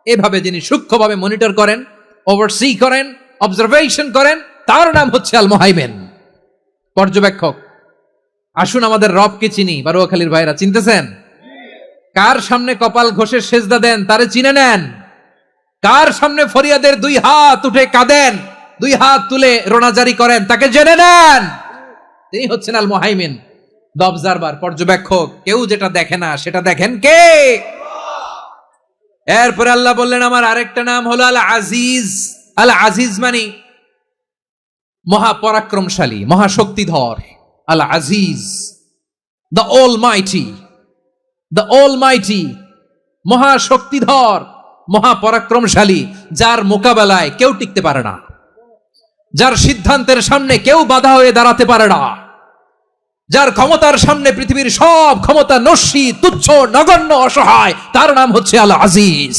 এভাবে যিনি সূক্ষ্মভাবে মনিটর করেন, ওভারসি করেন, অবজারভেশন করেন, তার নাম হচ্ছে আল মুহাইমিন, পর্যবেক্ষক। আসুন আমাদের রবকে চিনি। বারোয়াখালীর ভাইরা, চিনতেছেন? কার সামনে কপাল ঘষে সেজদা দেন তারে চিনে নেন। কার সামনে ফরিয়াদের 2 হাত উঠে কাঁদেন, 2 হাত তুলে রোনাজারি করেন, তাকে জেনে নেন। তিনি হচ্ছেন আল মুহাইমিন, দ্য অবজারভার, পর্যবেক্ষক। কেউ যেটা দেখে না সেটা দেখেন কে? এরপরে আল্লাহ বললেন আমার আরেকটা নাম হলো আল আজিজ। আল আজিজ মানে মহাপরাক্রমশালী, মহাশক্তিধর। আল আজিজ, দ্য অলমাইটি, দ্য অলমাইটি, মহাশক্তিধর, মহাপরাক্রমশালী, যার মোকাবেলায় কেউ টিকতে পারে না, যার সিদ্ধান্তের সামনে কেউ বাধা হয়ে দাঁড়াতে পারে না, যার ক্ষমতার সামনে পৃথিবীর সব ক্ষমতা নস্যি, তুচ্ছ, নগণ্য, অসহায়, তার নাম হচ্ছে আল আজিজ।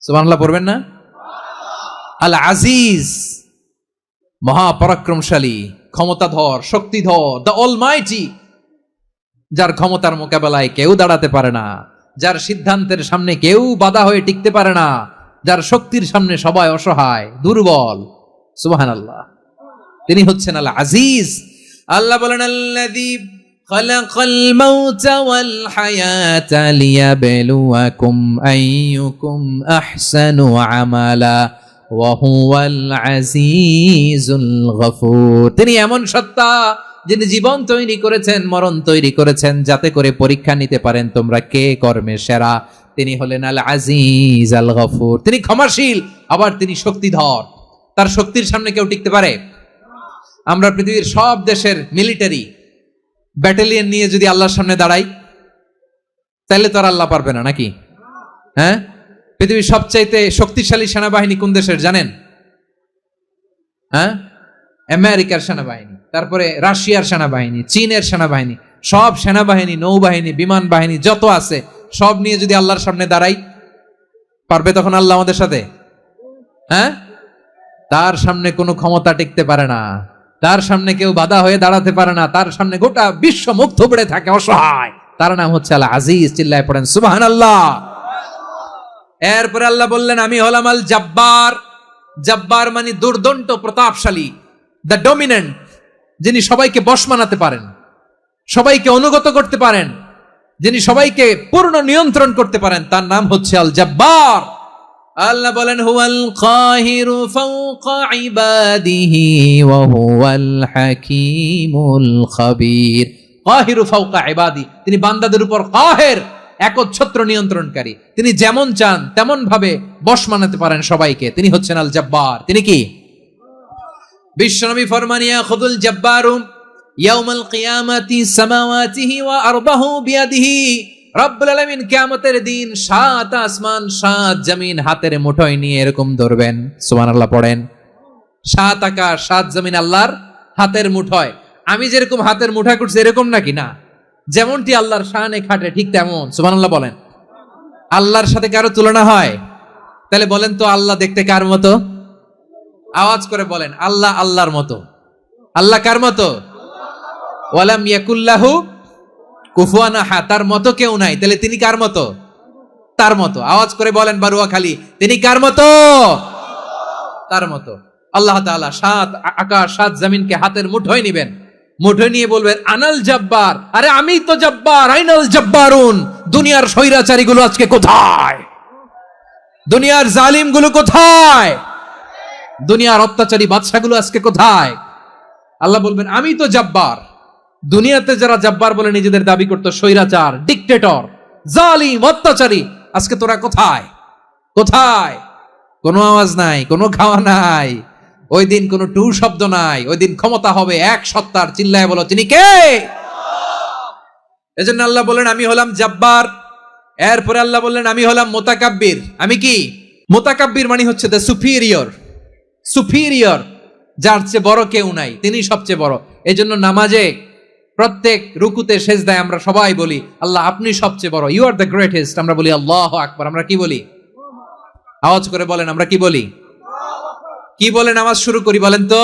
সুবহানাল্লাহ পড়বেন না? আল আজিজ, মহাপরাক্রমশালী, ক্ষমতাধর, শক্তিধর, দ্য অলমাইটি, যার ক্ষমতার মোকাবেলায় কেউ দাঁড়াতে পারে না, যার সিদ্ধান্তের সামনে কেউ বাধা হয়ে টিকতে পারে না, যার শক্তির সামনে সবাই অসহায়, দুর্বল। সুবহানাল্লাহ, তিনি হচ্ছেন আল আজিজ। আল্লাহ বলেন আল্লাযী খালাকাল মাউতা ওয়াল হায়াতা লিয়াবলুয়াকুম আইয়ুকুম আহসানু আমালা ওয়া হুয়াল আজিজুল গফুর। তিনি এমন সত্তা যিনি জীবন তৈরি করেছেন, মরণ তৈরি করেছেন, যাতে করে পরীক্ষা নিতে পারেন তোমরা কে কর্মে সেরা। তিনি হলেন আল আজিজ আল গফুর। তিনি ক্ষমাশীল, আবার তিনি শক্তিধর। তার শক্তির সামনে কেউ টিকতে পারে? আমরা পৃথিবীর সব দেশের মিলিটারি ব্যাটালিয়ন নিয়ে যদি আল্লাহর সামনে দাঁড়াই, তাহলে তো আর আল্লাহ পারবে না নাকি? হ্যাঁ, পৃথিবীর সবচাইতে শক্তিশালী সেনাবাহিনী কোন দেশের জানেন? হ্যাঁ, আমেরিকার সেনাবাহিনী, তারপরে রাশিয়ার সেনাবাহিনী, চীনের সেনাবাহিনী, সব সেনাবাহিনী, নৌবাহিনী, বিমান বাহিনী যত আছে সব নিয়ে যদি আল্লাহর সামনে দাঁড়াই, পারবে তখন আল্লাহ আমাদের সাথে? হ্যাঁ, তার সামনে কোনো ক্ষমতা টিকতে পারে না, তার সামনে কেউ বাধা হয়ে দাঁড়াতে পারে না, তার সামনে গোটা বিশ্ব মুখ থুবড়ে থাকে, অসহায়। তার নাম হচ্ছে আল আজিজ। চিল্লায় পড়েন সুবহানাল্লাহ। এরপরে আল্লাহ বললেন আমি হলাম আল জব্বার। জব্বার মানে দুর্দন্ত, প্রতাপশালী, দ্য ডমিনেন্ট, যিনি সবাইকে বশ মানাতে পারেন, সবাইকে অনুগত করতে পারেন, যিনি সবাইকে পূর্ণ নিয়ন্ত্রণ করতে পারেন, তার নাম হচ্ছে আল জব্বার। আল্লাহ বলেন হুয়াল কাহিরু ফাওকা ইবাদিহি ওয়া হুয়াল হাকীমুল খাবীর। কাহিরু ফাওকা ইবাদি, তিনি বান্দাদের উপর কাহের, একচ্ছত্র নিয়ন্ত্রণকারী। তিনি যেমন চান তেমন ভাবে বশ মানাতে পারেন সবাইকে। তিনি হচ্ছেন আল জব্বার। তিনি কি? বিশ্বনবী ফরমান ইয়াখুদুল জব্বারু ইয়াউমাল কিয়ামাতি সামাওয়াতিহি ওয়া আরদাহু বিয়াদিহি। রব্বুল আলামিন কিয়ামতের দিন 7 আসমান 7 জমিন হাতের মুঠোয় নিয়ে এরকম ধরবেন। সুবহানাল্লাহ পড়েন। 7 আকাশ 7 জমিন আল্লাহর হাতের মুঠোয়। আমি যেরকম হাতের মুঠোয় করছি এরকম নাকি? না, যেমনটি আল্লাহর শানে খাটে ঠিক তেমন। সুবহানাল্লাহ বলেন। আল্লাহর সাথে কারো তুলনা হয়? তাহলে বলেন তো আল্লাহ দেখতে কার মতো? আওয়াজ করে বলেন আল্লাহ আল্লাহর মতো। আল্লাহ কার মতো? ওয়ালাম ইয়াকুল্লাহু কুফুয়ান আহাদ, তার মতো কেউ নাই। তাহলে তিনি কার মতো? তার মতো। আওয়াজ করে বলেন বারুয়াখালী, তিনি কার মতো? তার মতো। আল্লাহ তাআলা 7 আকাশ 7 জমিনকে হাতের মুঠোয় নিবেন, মুঠোয় নিয়ে বলবেন আনাল জব্বার। আরে আমি তো জব্বার, আইনাল জব্বারুন। দুনিয়ার স্বৈরাচারী গুলো আজকে কোথায়? দুনিয়ার জালিম গুলো কোথায়? দুনিয়ার অত্যাচারী বাদশাগুলো আজকে কোথায়? আল্লাহ বলবেন আমি তো জব্বার। দুনিয়াতে যারা জব্বার বলে নিজেদের দাবি করতো, স্বৈরাচার, ডিক্টেটর, জালিম, অত্যাচারী, আজকে তোরা কোথায়? কোথায়? কোনো আওয়াজ নাই, কোনো খাওয়া নাই, ওই দিন কোনো টু শব্দ নাই। ওই দিন ক্ষমতা হবে এক সত্তার। চিল্লায় বলো তিনি কে? এজন্য আল্লাহ বললেন আমি হলাম জব্বার। এরপরে আল্লাহ বললেন আমি হলাম মুতাকাব্বির। আমি কি? মুতাকাব্বির মানে হচ্ছে দ্য সুপিরিয়র। সুপিরিয়র, যার চেয়ে বড় কেউ নাই, তিনি সবচেয়ে বড়। এজন্য নামাজে প্রত্যেক রুকুতে সেজদায় আমরা সবাই বলি আল্লাহ আপনি সবচেয়ে বড়, ইউ আর দ্য গ্রেটেস্ট। আমরা বলি আল্লাহু আকবার। আমরা কি বলি? আওয়াজ করে বলেন আমরা কি বলি? কি বলে নামাজ শুরু করি বলেন তো?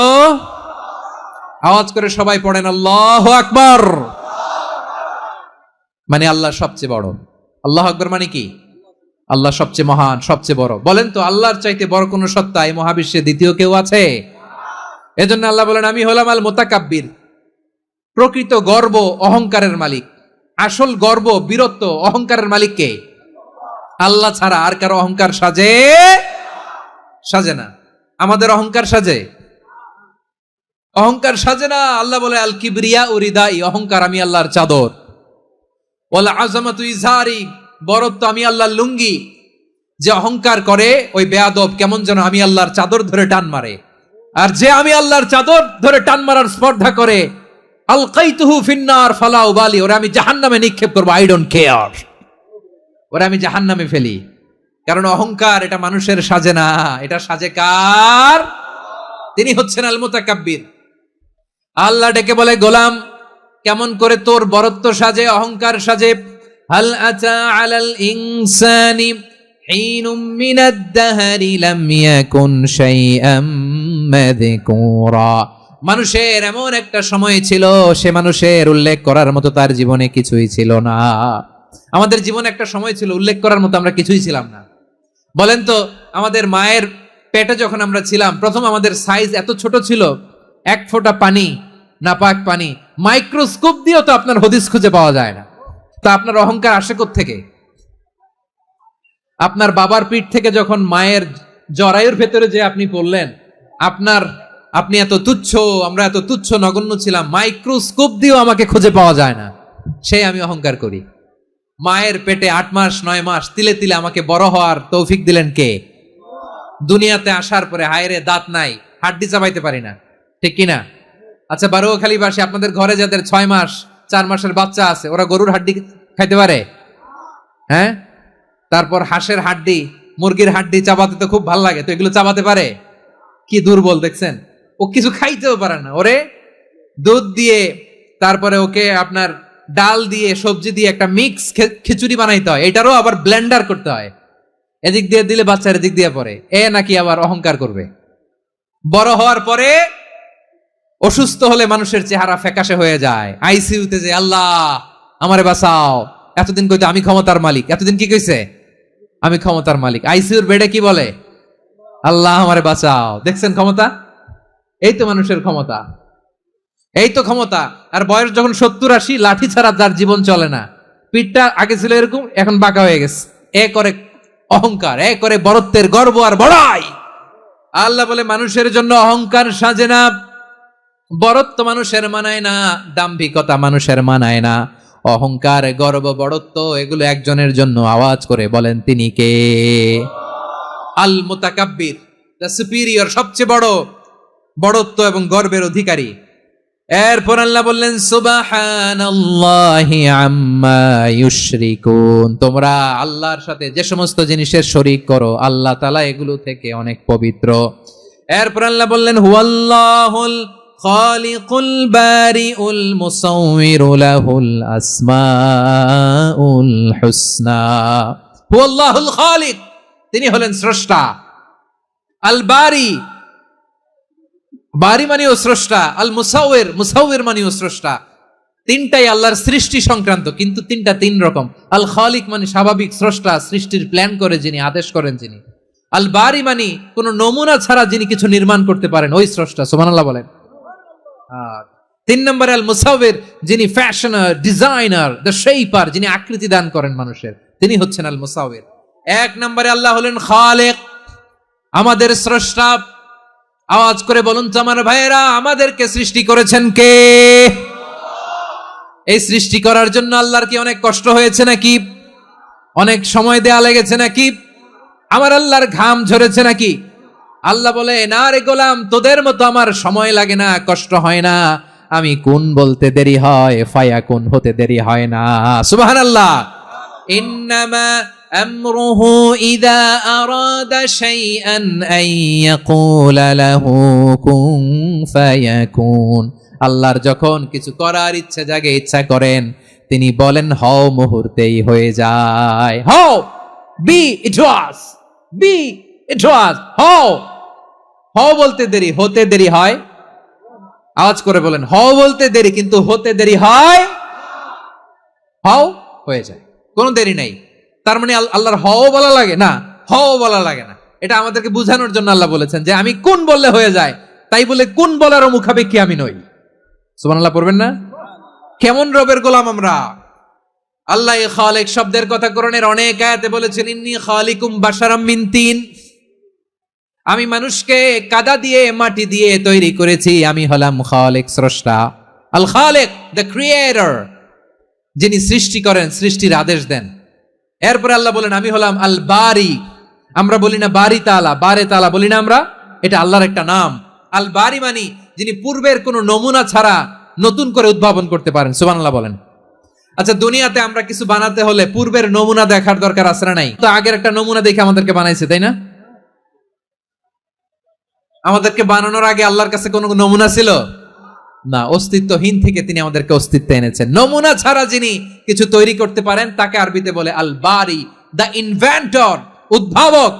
আওয়াজ করে সবাই পড়েন আল্লাহু আকবার। মানে আল্লাহ সবচেয়ে বড়। আল্লাহু আকবার মানে কি? আল্লাহ সবচেয়ে মহান, সবচেয়ে বড়। বলেন তো আল্লাহর চাইতে বড় কোন সত্তা এই মহাবিশ্বে দ্বিতীয় কেউ আছে? এজন্য আল্লাহ বলেন আমি হলাম আল মুতাকাব্বির। প্রকৃত গর্ব অহংকারের মালিক। আসল গর্ব, বীরত্ব, অহংকারের মালিক কে? আল্লাহ ছাড়া আর কারো অহংকার সাজে? সাজে না। আমাদের অহংকার সাজে? অহংকার সাজে না। আল্লাহ বলে আল কিবরিয়া উরিদাই, অহংকার আমি আল্লাহর চাদর। ওয়াল আযামাতু ইজারি, বরত্ব আমি আল্লাহর লুঙ্গি। যে অহংকার করে ওই বেয়াদব কেমন যেন আমি আল্লাহর চাদর ধরে টান মারে, আর যে আমি আল্লাহর চাদর ধরে টান মারার স্পর্ধা করে, আলকাইতুহু ফিন্নার ফালা উবালি, ওরা আমি জাহান্নামে নিক্ষেপ করবো, আই ডোন্ট কেয়ার, ওরা আমি জাহান্নামে ফেলি। কারণ অহংকার এটা মানুষের সাজে না, এটা সাজে কার? তিনি হচ্ছেন আল মুতাকাব্বির। আল্লাহ ডেকে বলে, গোলাম কেমন করে তোর বরত্ব সাজে, অহংকার সাজে। হাল আতা আলাল ইনসানি হিনুম মিনাদ দাহরি লাম ইয়াকুন শাইআম মাযকুরা, মানুষের এমন একটা সময় ছিল, সে মানুষের উল্লেখ করার মতো তার জীবনে কিছুই ছিল না। আমাদের জীবনে একটা সময় ছিল উল্লেখ করার মতো আমরা কিছুই ছিলাম না। বলেন তো, আমাদের মায়ের পেটে যখন আমরা ছিলাম, প্রথম আমাদের সাইজ এত ছোট ছিল, এক ফোঁটা পানি, নাপাক পানি, মাইক্রোস্কোপ দিয়েও তো আপনার হদিস খুঁজে পাওয়া যায় না। তা আপনার অহংকার আসে কোত্থেকে? আপনার বাবার পিঠ থেকে যখন মায়ের জরায়ুর ভেতরে যে আপনি পড়লেন, আপনি এত তুচ্ছ, আমরা এত তুচ্ছ নগণ্য ছিলাম, মাইক্রোস্কোপ দিয়েও আমাকে খুঁজে পাওয়া যায় না, সেই আমি অহংকার করি। মায়ের পেটে 8 মাস 9 মাস তিলে তিলে আমাকে বড় হওয়ার তৌফিক দিলেন কে? দুনিয়াতে আসার পরে হায়রে দাঁত নাই, হাড্ডি চাবাইতে পারি না, ঠিক কিনা? আচ্ছা, বারোখালীবাসী, আপনাদের ঘরে যাদের 6 মাস 4 মাসের বাচ্চা আছে, ওরা গরুর হাড্ডি খাইতে পারে? হ্যাঁ। তারপর হাঁসের হাড্ডি, মুরগির হাড্ডি চাবাতে তো খুব ভাল লাগে, তো এগুলো চাবাতে পারে? কি দুর্বল দেখছেন, ও কিছু খাইতেও পারে না। ওরে দুধ দিয়ে, তারপরে ওকে আপনার ডাল দিয়ে, সবজি দিয়ে একটা মিক্স খিচুড়ি বানাইতে হয়, এটারও আবার ব্লেন্ডার করতে হয়, এদিক দিয়ে দিলে বাচ্চার এদিক দিয়ে পড়ে। এ নাকি আবার অহংকার করবে। বড় হওয়ার পরে অসুস্থ হলে মানুষের চেহারা ফ্যাকাশে হয়ে যায়, আইসিইউতে যে আল্লাহ আমারে বাঁচাও, এতদিন কইতো আমি ক্ষমতার মালিক, এতদিন কি কইছে? আমি ক্ষমতার মালিক। আইসিইউর বেডে কি বলে? আল্লাহ আমারে বাঁচাও। দেখছেন ক্ষমতা? এই তো মানুষের ক্ষমতা, এই তো ক্ষমতা। আর বয়স যখন 70-80, লাঠি ছাড়া যার জীবন চলে না, পিঠটা আগে ছিল এরকম, এখন বাঁকা হয়ে গেছে। এ করে অহংকার, এ করে বরত্বের গর্ব আর বড়াই। আল্লাহ বলে মানুষের জন্য অহংকার সাজে না, বরত্ব মানুষের মানায় না, দাম্ভিকতা মানুষের মানায় না, অহংকার গর্ব বড়ত্ব এগুলো একজনের জন্য। আওয়াজ করে বলেন তিনি কে? আল মুতাকাব্বির, দ্য সুপিরিয়র, সবচেয়ে বড় বড়ত্ব এবং গর্বের অধিকারী। এরপর আল্লাহ বললেন সুবহানাল্লাহি আম্মা ইউশরিকুন, তোমরা আল্লাহর সাথে যে সমস্ত জিনিসের শরীক করো, আল্লাহ তাআলা এগুলো থেকে অনেক পবিত্র। এরপর আল্লাহ বললেন হুয়াল্লাহুল খালিকুল বারিউল মুসাউবিরু লাহুল আসমাউল হুসনা। হুয়াল্লাহুল খালিক, তিনি হলেন স্রষ্টা। আল বারি, বারি মানেও স্রষ্টা। আল মুসাউবির, মুসাউবির মানেও স্রষ্টা। তিনটাই আল্লাহর সৃষ্টি সংক্রান্ত, কিন্তু তিনটা তিন রকম। আল খালিক মানে স্বাভাবিক স্রষ্টা, সৃষ্টির প্ল্যান করে যিনি, আদেশ করেন যিনি। আল বারি মানে কোন নমুনা ছাড়া যিনি কিছু নির্মাণ করতে পারেন, ওই স্রষ্টা। সুবহানাল্লাহ বলেন। 3 নম্বরে আল মুসাউবির, যিনি ফ্যাশনার, ডিজাইনার, দ্য শেপার, যিনি আকৃতি দান করেন মানুষের, তিনি হচ্ছেন আল মুসাউবির। 1 নম্বরে আল্লাহ হলেন খালিক, আমাদের স্রষ্টা। আওয়াজ করে বলুন তো আমার ভাইয়েরা, আমাদেরকে সৃষ্টি করেছেন কে? এই সৃষ্টি করার জন্য আল্লাহর কি অনেক কষ্ট হয়েছে নাকি? অনেক সময় দেয়া লেগেছে নাকি? আমার আল্লাহর ঘাম ঝরেছে নাকি? আল্লাহ বলে, না রে গোলাম, তোদের মতো আমার সময় লাগে না, কষ্ট হয় না। আমি কুন বলতে দেরি হয়, ফায়াকুন হতে দেরি হয় না। সুবহানাল্লাহ। ইন্নামা আমরুহু ইযা আরাদা শাইআন আন ইয়াকুলা লাহু কুন ফায়াকুন। আল্লাহর যখন কিছু করার ইচ্ছা জাগে, ইচ্ছা করেন, তিনি বলেন হও, মুহূর্তেই হয়ে যায়। হও, বি ইট ওয়াজ, বি ইট ওয়াজ। হও, হও বলতে দেরি, হতে দেরি হয়। আওয়াজ করে বলেন, হও বলতে দেরি, কিন্তু হতে দেরি হয়। হও হয়ে যায়, কোনো দেরি নাই। তার মানে আল্লাহর হও বলা লাগে না, হও বলা লাগে না। এটা আমাদেরকে বোঝানোর জন্য আল্লাহ বলেছেন যে আমি কোন বললে হয়ে যায়, তাই বলে কোন বলারও মুখাপেক্ষী আমি নই। সুবহানাল্লাহ পড়বেন না? কেমন রবের গোলাম আমরা। আল্লাহ খালিক শব্দের কথা কোরআনের অনেক আয়াতে বলেছেন, ইন্নী খালিকুম বাশারাম মিন তিন। আমি মানুষকে কাদা দিয়ে মাটি দিয়ে তৈরি করেছি, আমি হলাম খালেক, স্রষ্টা। আল খালেক, দ্য ক্রিয়েটর, যিনি সৃষ্টি করেন, সৃষ্টির আদেশ দেন। এরপরে আল্লাহ বলেন আমি হলাম আল বারি। আমরা বলি না বারি তালা, বারে তালা বলি না আমরা, এটা আল্লাহর একটা নাম। আল বারি মানি যিনি পূর্বের কোনো নমুনা ছাড়া নতুন করে উদ্ভাবন করতে পারেন। সুবহানাল্লাহ বলেন। আচ্ছা, দুনিয়াতে আমরা কিছু বানাতে হলে পূর্বের নমুনা দেখার দরকার আছে না নাই? তো আগের একটা নমুনা দেখে আমাদেরকে বানাইছে, তাই না? আমাদেরকে বানানোর আগে আল্লাহর কাছে কোনো নমুনা ছিল না, অস্তিত্বহীন থেকে তিনি আমাদেরকে অস্তিত্বে এনেছেন। নমুনা ছাড়া যিনি কিছু তৈরি করতে পারেন তাকে আরবিতে বলে আল বারি, দ্য ইনভেন্টর, উদ্ভাবক।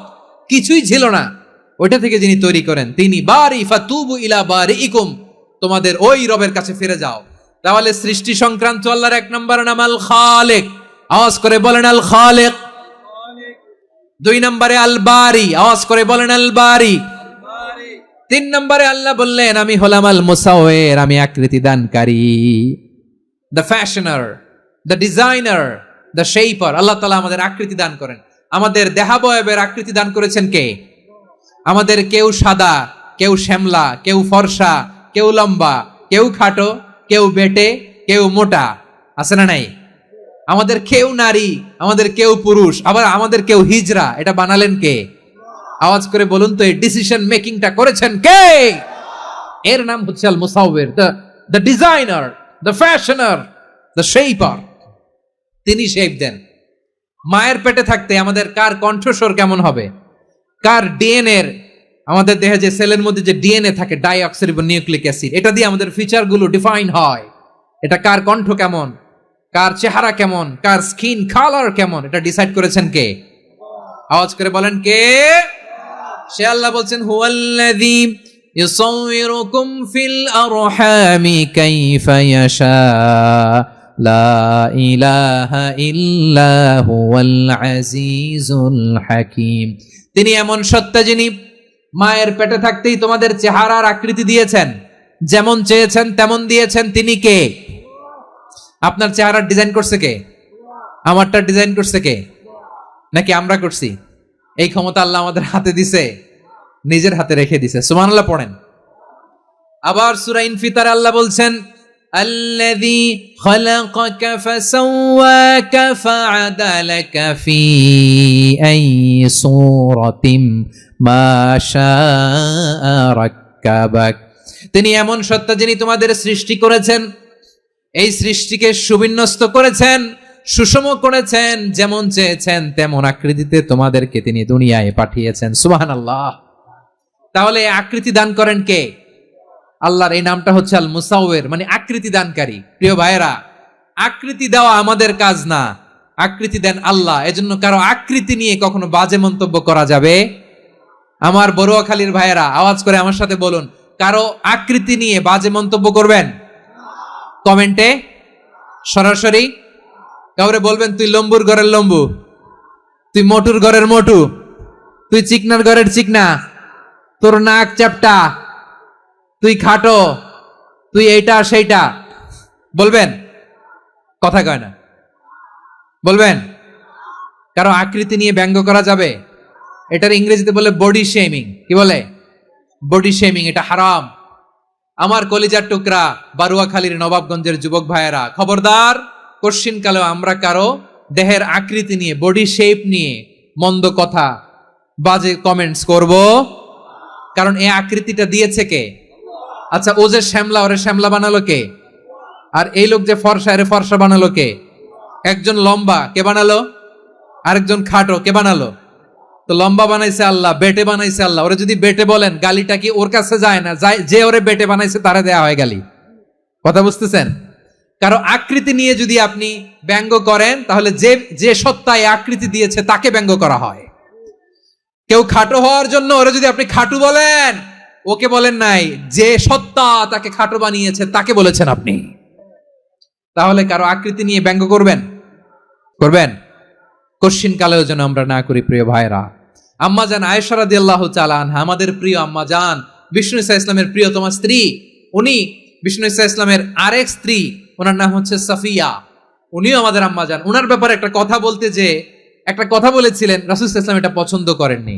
কিছুই ছিল না, ওইটা থেকে যিনি তৈরি করেন তিনি বারি। ফাতুবু ইলা বারিইকুম, তোমাদের ওই রবের কাছে ফিরে যাও। তাহলে সৃষ্টি সংক্রান্ত আল্লাহর এক নম্বর নাম আল খালেক। আওয়াজ করে বলেন আল খালেক। দুই নম্বরে আল বারি, আওয়াজ করে বলেন আল বারি। তিন নম্বরে আল্লাহ বললেন আমি হলাম আল মুসাওয়ির, আমি আকৃতি দানকারী, the fashioner, the designer, the shaper. আল্লাহ তাআলা আমাদের আকৃতি দান করেন। আমাদের দেহাবয়বের আকৃতি দান করেছেন কে? আমাদের কেউ সাদা, কেউ শ্যামলা, কেউ ফর্সা, কেউ লম্বা, কেউ খাটো, কেউ বেটে, কেউ মোটা, আছে না নাই? আমাদের কেউ নারী, আমাদের কেউ পুরুষ, আবার আমাদের কেউ হিজড়া। এটা বানালেন কে? আওয়াজ করে বলুন তো, এই ডিসিশন মেকিংটা করেছেন কে? এর নাম হচ্ছে আল মুসাওয়ির, the designer, the fashioner, the shaper. তিনি শেপ দেন। মায়ের পেটে থাকতে আমাদের কার কণ্ঠস্বর কেমন হবে, কার ডিএনএ, আমাদের দেহে যে সেলের মধ্যে যে ডিএনএ থাকে, ডাইঅক্সিরিবোনিউক্লিক অ্যাসিড, এটা দিয়ে আমাদের ফিচারগুলো ডিফাইন হয়। এটা কার কণ্ঠ কেমন, কার চেহারা কেমন, কার স্কিন কালার কেমন, এটা ডিসাইড করেছেন কে? আওয়াজ করে বলেন কে? সে আল্লাহ বলছেন হুয়াল্লাযী ইউসাউয়িরুকুম ফিল আরহামি কাইফা ইয়াশা লা ইলাহা ইল্লা হুয়াল আজিজুল হাকীম। তিনি এমন সত্তা যিনি মায়ের পেটে থাকতেই তোমাদের চেহারার আকৃতি দিয়েছেন, যেমন চেয়েছেন তেমন দিয়েছেন। তিনি কে? আপনার চেহারার ডিজাইন করছে কে? আমারটা ডিজাইন করছে কে? নাকি আমরা করছি? এই ক্ষমতা আল্লাহ আমাদের হাতে দিছে, নিজের হাতে রেখে দিছে। সুবহানাল্লাহ পড়েন। আবার সূরা ইনফিতারে আল্লাহ বলছেন আল্লাযী খালাকাকা ফাসাওয়াকা ফাআদালাকা ফি আইয়ি সূরাতিন মা শাআ রাক্কাবাক। তিনি এমন সত্তা যিনি তোমাদের সৃষ্টি করেছেন, এই সৃষ্টিকে সুবিন্যস্ত করেছেন, সুষম করেছেন, যেমন চেয়েছেন তেমন আকৃতিতে তোমাদেরকে তিনি দুনিয়ায় পাঠিয়েছেন। সুবহানাল্লাহ। তাহলে আকৃতি দান করেন কে? আল্লাহর এই নামটা হচ্ছে আল মুসাওয়ির, মানে আকৃতি দানকারী। প্রিয় ভাইয়েরা, আকৃতি দেওয়া আমাদের কাজ না, আকৃতি দেন আল্লাহ। এজন্য কারো আকৃতি নিয়ে কখনো বাজে মন্তব্য করা যাবে? আমার বড়ুয়াখালীর ভাইয়েরা আওয়াজ করে আমার সাথে বলুন, কারো আকৃতি নিয়ে বাজে মন্তব্য করবেন? কমেন্টে সরাসরি কাউরে বলবেন তুই লম্বুর ঘরের লম্বু, তুই মোটুর ঘরের মোটু, তুই চিকনার ঘরের চিকনা, তোর নাক চ্যাপটা, তুই খাটো, তুই এইটা সেইটা বলবেন? কথা কয় না, বলবেন? কারো আকৃতি নিয়ে ব্যঙ্গ করা যাবে? এটার ইংরেজিতে বলে বডি শেমিং। কি বলে? Body shaming. এটা হারাম। আমার কলিজার টুকরা বারুয়াখালীর নবাবগঞ্জের যুবক ভাইয়েরা, খবরদার, কোশ্চিন কালেও আমরা কারো দেহের আকৃতি নিয়ে, বডি শেপ নিয়ে মন্দ কথা, বাজে কমেন্টস করব? কারণ এই আকৃতিটা দিয়েছে কে? আচ্ছা, ও যে শ্যামলা, ওরে শ্যামলা বানালো কে? আর এই লোক যে ফর্সা, এরে ফর্সা বানালো কে? একজন লম্বা, কে বানালো? আরেকজন খাটো, কে বানালো? তো লম্বা বানাইছে আল্লাহ, বেটে বানাইছে আল্লাহ। ওরে যদি বেটে বলেন, গালিটা কি ওর কাছে যায় না? যে ওরে বেটে বানাইছে তারে দেয়া হয় গালি। কথা বুঝতেছেন? কারো আকৃতি নিয়ে যদি আপনি ব্যঙ্গ করেন, তাহলে যে সত্তা এই আকৃতি দিয়েছে তাকে ব্যঙ্গ করা হয়। কেউ খাটো হওয়ার জন্য ওরে যদি আপনি খাটু বলেন, ওকে বলেন নাই, যে সত্তা তাকে খাটো বানিয়েছে তাকে বলেছেন আপনি। তাহলে কারো আকৃতি নিয়ে ব্যঙ্গ করবেন? করবেন? কোশ্চিন কালেও যেন আমরা না করি। প্রিয় ভাইরা, আম্মা জান আয়েশা রাদিয়াল্লাহু তাআলা আনহা, আমাদের প্রিয় আম্মা জান, বিষ্ণু ইসা ইসলামের প্রিয়তমা স্ত্রী, উনি বিষ্ণু ইসা ইসলামের আরেক স্ত্রী, ওনার নাম হচ্ছে সাফিয়া, উনিও আমাদের আম্মা জান। ওনার ব্যাপারে একটা কথা বলতে যে একটা কথা বলেছিলেন, রাসূল সাল্লাল্লাহু আলাইহি ওয়াসাল্লাম এটা পছন্দ করেননি।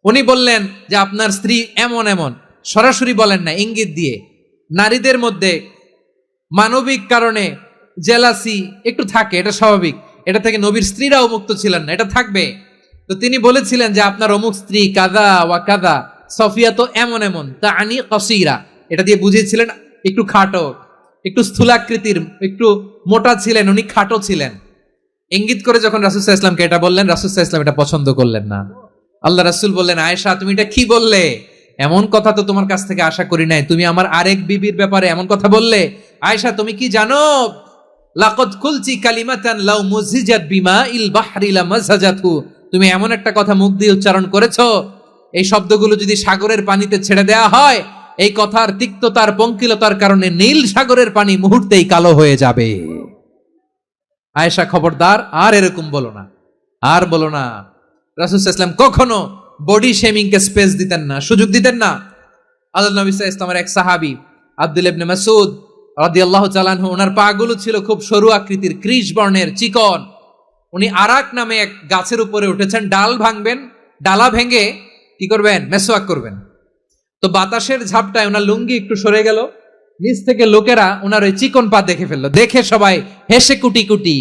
উনি বললেন যে আপনার স্ত্রী এমন এমন, সরাসরি বলেন না, ইঙ্গিত দিয়ে। নারীদের মধ্যে মানবিক কারণে জেলাসি একটু থাকে, এটা স্বাভাবিক, এটা থেকে নবীর স্ত্রীরাও মুক্ত ছিলেন না, এটা থাকবে। তো তিনি বলেছিলেন যে আপনার অমুক স্ত্রী কাদা ওয়া কাদা, সফিয়া তো এমন এমন, তা আনি কসিরা, এটা দিয়ে বুঝিয়েছিলেন একটু খাটো, একটু স্থূলাকৃতির, একটু মোটা ছিলেন, উনি খাটো ছিলেন। ইঙ্গিত করে যখন রাসূল সাল্লাল্লাহু আলাইহি ওয়াসাল্লামকে এটা বললেন, রাসূল সাল্লাল্লাহু আলাইহি ওয়াসাল্লাম এটা পছন্দ করলেন না। আল্লাহ রাসূল বললেন, আয়েশা তুমি এটা কি বললে? এমন কথা তো তোমার কাছ থেকে আশা করি নাই, তুমি আমার আরেক বিবির ব্যাপারে এমন কথা বললে। আয়েশা তুমি কি জানো, লাকাদ কুলতি কালিমাতান লাউ মুজিজাত বিমাইল বাহরি লামাজাজাতু, তুমি এমন একটা কথা মুখ দিয়ে উচ্চারণ করেছো, এই শব্দগুলো যদি সাগরের পানিতে ছেড়ে দেওয়া হয়, এই কথার তিক্ততার পঙ্কিলতার কারণে নীল সাগরের পানি মুহূর্তেই কালো হয়ে যাবে। আয়েশা খবরদার, আর এরকম বলো না, আর বলো না। রাসূল সাল্লাল্লাহু আলাইহি ওয়াসাল্লাম কখনো বডি শেমিং কে স্পেস দিতেন না, সুযোগ দিতেন না। আল্লাহ নবী সাল্লাল্লাহু আলাইহি ওয়াসাল্লামের এক সাহাবী আব্দুল্লাহ ইবনে মাসউদ রাদিয়াল্লাহু তাআলা আনহু, ওনার পাগুলো ছিল খুব সরু আকৃতির, কৃশ বর্ণের, চিকন। উনি আরাক নামে এক গাছের উপরে উঠেছেন, ডাল ভাঙবেন, ডালা ভেঙে কি করবেন, মেসওয়াক করবেন। তো বাতাসের ঝাপটায় ওনার লুঙ্গি একটু সরে গেল, নিচ থেকে লোকেরা ওনার ওই চিকন পা দেখে ফেললো, দেখে সবাই হেসে কুটি কুটি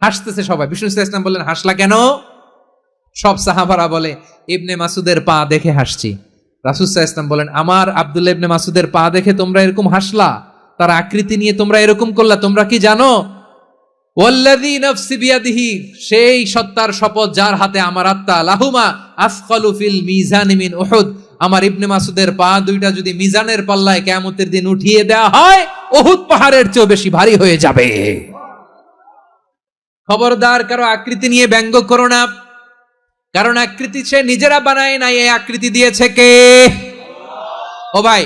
হাসতেছে সবাই। বিষ্ণু সাল্লাল্লাহু আলাইহি ওয়াসাল্লাম বললেন, হাসলা কেন? সব সাহাবারা বলে, ইবনে মাসুদের পা দেখে হাসছি। রাসূল সাল্লাল্লাহু আলাইহি ওয়াসাল্লাম বলেন, আমার আব্দুল্লাহ ইবনে মাসুদের পা দেখে তোমরা এরকম হাসলা, তার আকৃতি নিয়ে তোমরা এরকম করলা, তোমরা কি জানো? ওয়াল্লাযী নাফসি বিয়াদিহি, সেই সত্তার শপথ যার হাতে আমার আত্মা, লাহুমা আসকালু ফিল মিজানি মিন উহুদ, আমার ইবনে মাসুদের পা দুইটা যদি মিজানের পাল্লায় কিয়ামতের দিন উঠিয়ে দেওয়া হয়, উহুদ পাহাড়ের চেয়েও বেশি ভারী হয়ে যাবে। খবরদার, কারো আকৃতি নিয়ে ব্যঙ্গ করো না, কারণ আকৃতি সে নিজেরা বানায় নাই, এই আকৃতি দিয়েছে কে? ও ভাই,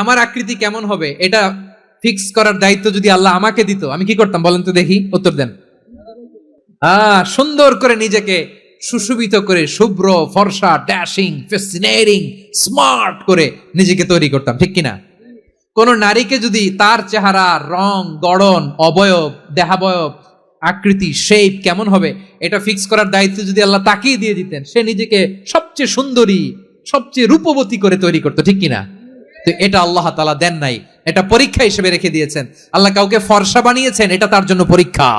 আমার আকৃতি কেমন হবে এটা ফিক্স করার দায়িত্ব যদি আল্লাহ আমাকে দিত, আমি কি করতাম বলেন তো দেখি, উত্তর দেন। সুন্দর করে নিজেকে সুশোভিত করে, শুভ্র ফর্সা, ড্যাশিং, ফ্যাসিনেটিং, স্মার্ট করে নিজেকে তৈরি করতাম, ঠিক কিনা? কোন নারীকে যদি তার চেহারা, রং, গড়ন, অবয়ব, দেহাবয়ব, আকৃতি, শেপ কেমন হবে এটা ফিক্স করার দায়িত্ব যদি আল্লাহ তাকেই দিয়ে দিতেন, সে নিজেকে সবচেয়ে সুন্দরী, সবচেয়ে রূপবতী করে তৈরি করতো, ঠিক কিনা? তো এটা আল্লাহ তাআলা দেন নাই, এটা পরীক্ষা হিসেবে রেখে দিয়েছেন। আল্লাহ কাউকে ফর্সা বানিয়েছেন, এটা তার জন্য পরীক্ষা।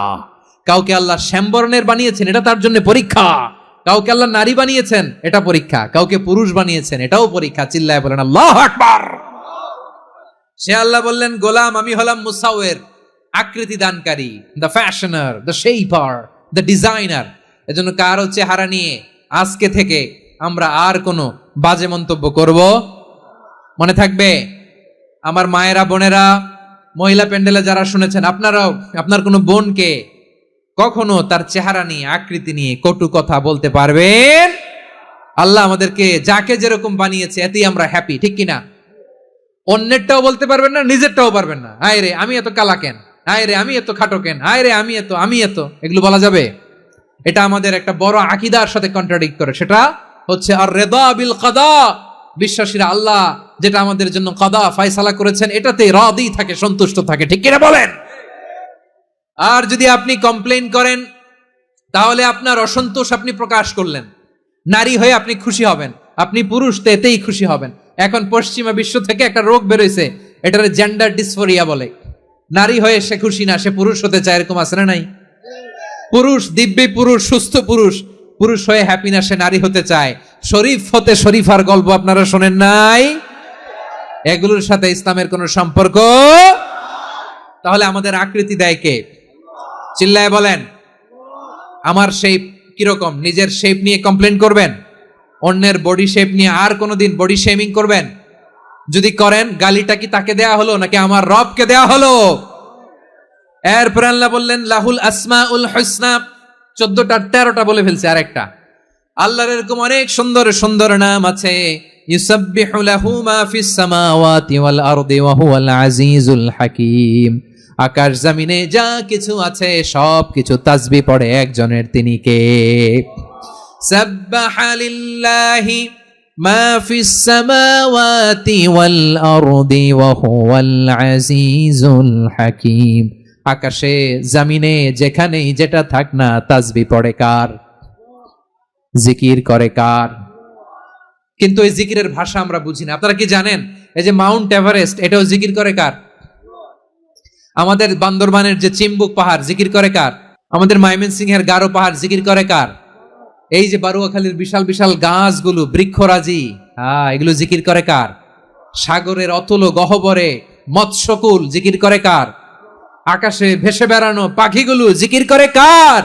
কাউকে আল্লাহ শ্যামবর্ণের বানিয়েছেন, এটা তার জন্য পরীক্ষা। কাউকে আল্লাহ নারী বানিয়েছেন, এটা পরীক্ষা। কাউকে পুরুষ বানিয়েছেন, এটাও পরীক্ষা। চিল্লায় বলেন আল্লাহু আকবার। সে আল্লাহ বললেন, গোলাম আমি হলাম মুসাওয়ির, আকৃতি দানকারী, the fashioner, the shaper, the designer. এজন্য কারো চেহারা নিয়ে আজকে থেকে আমরা আর কোনো বাজে মন্তব্য করব, মনে থাকবে? আমার মায়েরা, বোনেরা, মহিলা প্যান্ডেলে যারা শুনেছেন, আপনারাও আপনার কোনো বোনকে কখনো তার চেহারা নিয়ে, আকৃতি নিয়ে কটু কথা বলতে পারবেন? আল্লাহ আমাদেরকে যাকে যেরকম বানিয়েছে এতেই আমরা হ্যাপি, ঠিক কিনা? অন্যেরটাও বলতে পারবেন না, নিজেরটাও পারবেন না। হায় রে আমি এত কালা কেন, হায় রে আমি এত খাটো কেন, হায় রে আমি এত, এগুলো বলা যাবে? এটা আমাদের একটা বড় আকীদার সাথে কন্ট্রাডিক্ট করে। সেটা হচ্ছে আর রিদা বিল কাদা, বিশ্বাসীরা আল্লাহ যেটা আমাদের জন্য কাদা ফয়সালা করেছেন এটাতে রাদি থাকে, সন্তুষ্ট থাকে, ঠিক কিনা বলেন? আর যদি আপনি কমপ্লেইন করেন তাহলে আপনার অসন্তোষ আপনি প্রকাশ করলেন। নারী হয়ে আপনি খুশি হবেন, আপনি পুরুষ তো এতেই খুশি হবেন। এখন পশ্চিমা বিশ্ব থেকে একটা রোগ বেরোইছে, এটার জেন্ডার ডিসফোরিয়া বলে। নারী হয়ে সে খুশি না, সে পুরুষ হতে চায়, এরকম আছে না নাই? পুরুষ, দিব্যি পুরুষ, সুস্থ পুরুষ, পুরুষ হয়ে হ্যাপি না, সে নারী হতে চায়। শরীফ হতে শরীফার গল্প আপনারা শোনেন নাই? এগুলোর সাথে ইসলামের কোন সম্পর্ক? তাহলে আমাদের আকৃতি দেয় কে? চিল্লায় বলেন। আমার শেপ কিরকম, নিজের শেপ নিয়ে কমপ্লেন করবেন? অন্যের বডি শেপ নিয়ে আর কোনোদিন বডি শেমিং করবেন? যদি করেন, গালিটা কি তাকে দেয়া হলো নাকি আমার রবকে দেয়া হলো? এরপর আল্লাহ বললেন লাহুল আসমাউল হুসনা, 14টা 13টা বলে ফেলছে, আরেকটা। আল্লাহর এরকম অনেক সুন্দর সুন্দর নাম আছে। ইউসাব্বিহু লাহু মা ফিস সামাওয়াতি ওয়াল আরদি ওয়া হুয়াল আজিজুল হাকীম। আকাশ জমিনে যা কিছু আছে সব কিছু তাসবিহ পড়ে একজনের, তিনি কে? সাব্বাহা লিল্লাহি মা ফিস সামাওয়াতি ওয়াল আরদি ওয়া হুয়াল আজিজুল হাকীম। আকাশে জমিনে যেখানেই যেটা থাক না, তাসবিহ পড়ে কার? জিকির করে কার? কিন্তু এই জিকিরের ভাষা আমরা বুঝি না। আপনারা কি জানেন এই যে মাউন্ট এভারেস্ট, এটাও জিকির করে কার? আমাদের বান্দরবানের যে চিম্বুক পাহাড় জিকির করে কার? আমাদের ময়মনসিংহের গারো পাহাড় জিকির করে কার? এই যে বারুয়াখালীর বিশাল বিশাল গাছগুলো, বৃক্ষরাজি, এগুলো জিকির করে কার? সাগরের অতল গহ্বরে মৎস্যকুল জিকির করে কার? আকাশে ভেসে বেড়ানো পাখিগুলো জিকির করে কার?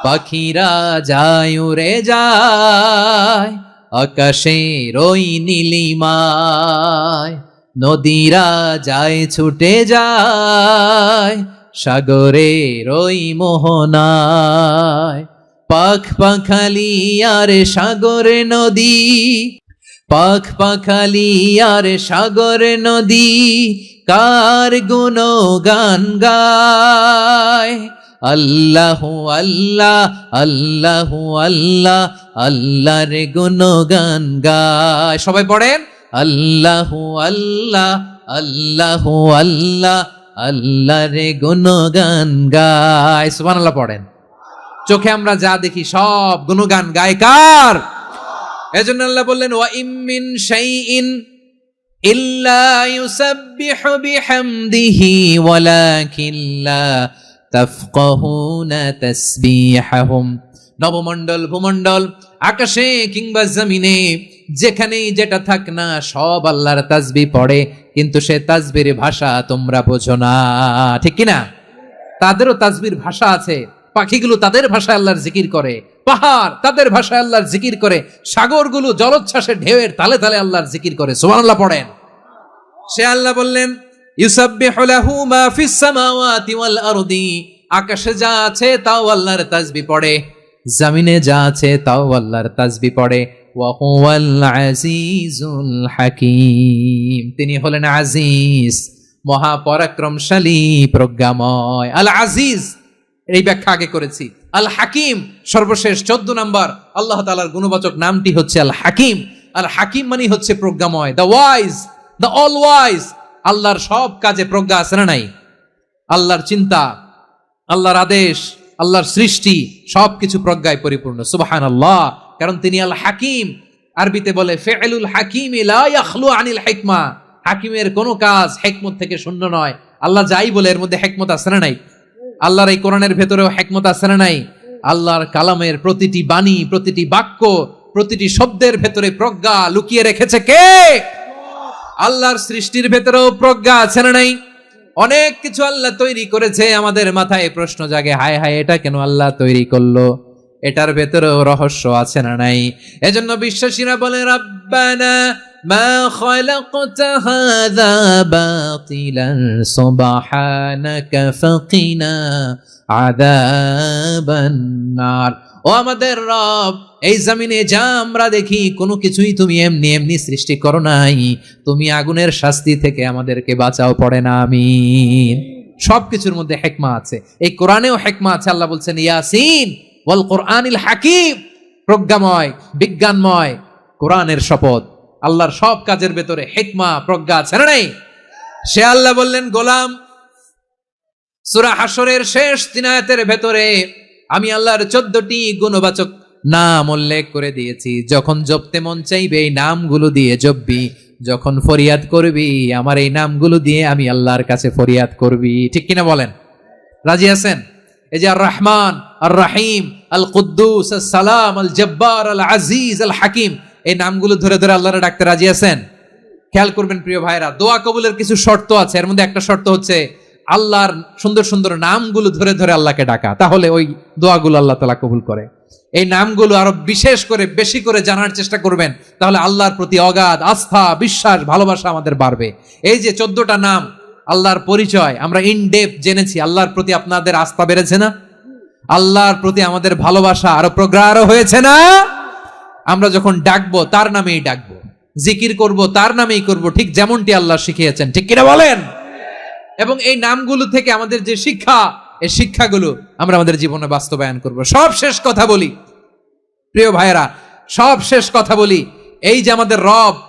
পাখিরা যায় উড়ে যায় আকাশের ওই নীলিমায়, নদীরা যায় ছুটে যায় সাগরের ওই মোহনায়। পাখ পাখালি আর সাগরে নদী, পাখ পাখালি আর সাগরে নদী, কার গুণগান গায়। আল্লাহু আল্লাহ আল্লাহু আল্লাহ, আল্লাহর গুণগান গায়। সবাই পড়েন আল্লাহু আল্লাহ আল্লাহু আল্লাহ, আল্লাহর গুণগান গায়। সুবহানাল্লাহ পড়েন। চোখে আমরা যা দেখি সব গুণগান গায় কার? এজন্য আল্লাহ বললেন ওয়া ইম মিন শাইইন ইল্লা ইউসাব্বিহু বিহামদিহি ওয়ালাকিন লা তাফকাহুনা তাসবিহাহুম। নবমণ্ডল, ভূমণ্ডল, আকাশে কিংবা জমিনে যেখানেই যেটা থাক না সব আল্লাহর তাসবিহ পড়ে, কিন্তু সে তাসবির ভাষা তোমরা বোঝো না, ঠিক কিনা? তাদেরও তাসবির ভাষা আছে। পাখিগুলো তাদের ভাষায় আল্লাহর জিকির করে, পাহাড় তাদের ভাষায় আল্লাহর জিকির করে, সাগরগুলো জলোচ্ছ্বাসে ঢেউয়ের তালে তালে আল্লাহর জিকির করে। সুবহানাল্লাহ পড়েন। সে আল্লাহ বললেন ইউসাব্বিহু লাহু মা ফিস সামাওয়াতি ওয়াল আরদি, আকাশে যা আছে তাও আল্লাহর তাসবিহ পড়ে, জমিনে যা আছে তাও আল্লাহর তাসবিহ পড়ে। ওয়া হুয়াল আজিজুল হাকীম, তিনি হলেন আজিজ, মহাপরাক্রমশালী, প্রজ্ঞাময়। আল আজিজ এই ব্যাখ্যা আগে করেছি। আল হাকিম সর্বশেষ 14 নম্বর আল্লাহ তাআলার গুণবাচক নামটি হচ্ছে আল হাকিম। আল হাকিম মানে হচ্ছে প্রজ্ঞাময়, the wise, the all wise. আল্লাহর সব কাজে প্রজ্ঞা আছে না নাই? আল্লাহর চিন্তা, আল্লাহর আদেশ, আল্লাহর সৃষ্টি সবকিছু প্রজ্ঞায় পরিপূর্ণ। সুবহানাল্লাহ, কারণ তিনি আল হাকিম। আরবিতে বলে ফি'লুল হাকিমি লা ইয়াখলু আনিল হিকমা, হাকিমের কোনো কাজ হিকমত থেকে শূন্য নয়। আল্লাহ যাই বলে এর মধ্যে হিকমত আছে না নাই? আল্লাহর এই কোরআনের ভেতরেও হিকমত আছে না নাই? আল্লাহর কালামের প্রতিটি বাণী, প্রতিটি বাক্য, প্রতিটি শব্দের ভেতরে প্রজ্ঞা লুকিয়ে রেখেছে কে? আল্লাহর সৃষ্টির ভেতরেও প্রজ্ঞা আছে না নাই? অনেক কিছু আল্লাহ তৈরি করেছে, আমাদের মাথায় প্রশ্ন জাগে, হায় হায় এটা কেন আল্লাহ তৈরি করলো? এটার ভেতরেও রহস্য আছে না নাই? এজন্য বিশ্বাসীরা বলে রাব্বানা মা খালাকতা হাযা বাতিলান সুবহানাকা ফাকিনা আযাবান নার। ও আমাদের রব, এই জমিনে যা আমরা দেখি কোনো কিছুই তুমি এমনি এমনি সৃষ্টি করো নাই, তুমি আগুনের শাস্তি থেকে আমাদেরকে বাঁচাও, পড়ে না আমিন। সবকিছুর মধ্যে হিকমা আছে, এই কোরআনেও হিকমা আছে। আল্লাহ বলছেন ইয়াসিন ওয়াল কোরআনিল হাকিম, প্রজ্ঞাময়, বিজ্ঞানময় কোরআনের শপথ। আল্লাহর সব কাজের ভেতরে হিকমা, প্রজ্ঞা আছে না নাই? সে আল্লাহ বললেন গোলাম, সূরা হাশরের শেষ 3 আয়াতের ভেতরে আমি আল্লাহর 14টি গুণবাচক নাম উল্লেখ করে দিয়েছি। যখন জপতে মন চাইবে এই নামগুলো দিয়ে জপবি, যখন ফরিয়াদ করবি আমার এই নামগুলো দিয়ে আমি আল্লাহর কাছে ফরিয়াদ করবি, ঠিক কিনা বলেন? রাজি আছেন? এই যে আর রহমান, আর রাহিম, আল কুদ্দুস, আস সালাম, আল জব্বার, আল আজিজ, আল হাকিম, এই নামগুলো ধরে ধরে আল্লাহরে ডাকতে রাজি আছেন? খেয়াল করবেন প্রিয় ভাইরা, দোয়া কবুলের কিছু শর্ত আছে। এর মধ্যে একটা শর্ত হচ্ছে আল্লাহর সুন্দর সুন্দর নামগুলো ধরে ধরে আল্লাহকে ডাকা, তাহলে ওই দোয়াগুলো আল্লাহ তাআলা কবুল করে। এই নামগুলো আরো বিশেষ করে বেশি করে জানার চেষ্টা করবেন, তাহলে আল্লাহর প্রতি অগাধ আস্থা, বিশ্বাস, ভালোবাসা আমাদের বাড়বে। এই যে 14টা নাম আল্লাহর পরিচয় আমরা ইন ডেপথ জেনেছি, আল্লাহর প্রতি আপনাদের আস্থা বেড়েছে না? আল্লাহর প্রতি আমাদের ভালোবাসা আরো প্রগাঢ় হয়েছে না? আমরা যখন ডাকবো তার নামেই ডাকবো, জিকির করব তার নামেই করব, ঠিক যেমনটি আল্লাহ শিখিয়েছেন, ঠিক কিনা বলেন? এবং এই নামগুলো থেকে আমাদের যে শিক্ষা, এই শিক্ষাগুলো আমরা আমাদের জীবনে বাস্তবায়ন করব। সব শেষ কথা বলি প্রিয় ভাইয়েরা, সব শেষ কথা বলি, এই যে আমাদের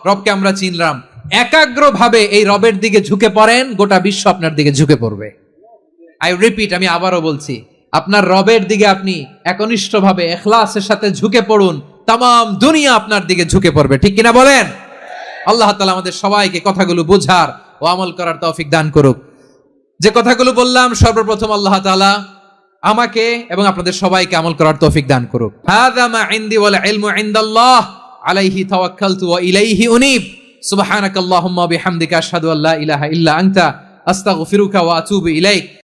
রবকে আমরা চিনলাম, একাগ্রভাবে এই রবের দিকে ঝুঁকে পড়েন, গোটা বিশ্ব আপনার দিকে ঝুঁকে পড়বে। আই রিপিট, আমি আবারও বলছি, আপনার রবের দিকে আপনি একনিষ্ঠভাবে ইখলাসের সাথে ঝুঁকে পড়ুন, তামাম দুনিয়া আপনার দিকে ঝুঁকে পড়বে, ঠিক কিনা বলেন? আল্লাহ তাআলা আমাদের সবাইকে কথাগুলো বোঝার ও আমল করার তৌফিক দান করুক। যে কথাগুলো বললাম, সর্বপ্রথম আল্লাহ তাআলা আমাকে এবং আপনাদের সবাইকে আমল করার তৌফিক দান করুক। হাযা মা ইনদি ওয়াল ইলমু ইনদাল্লাহ আলাইহি তাওয়াক্কালতু ওয়া ইলাইহি উনীব। সুবহানাকাল্লাহুম্মা ওয়া বিহামদিকা আশহাদু আল্লা ইলাহা ইল্লা আনতা আস্তাগফিরুকা ওয়া আতুবু ইলাইক।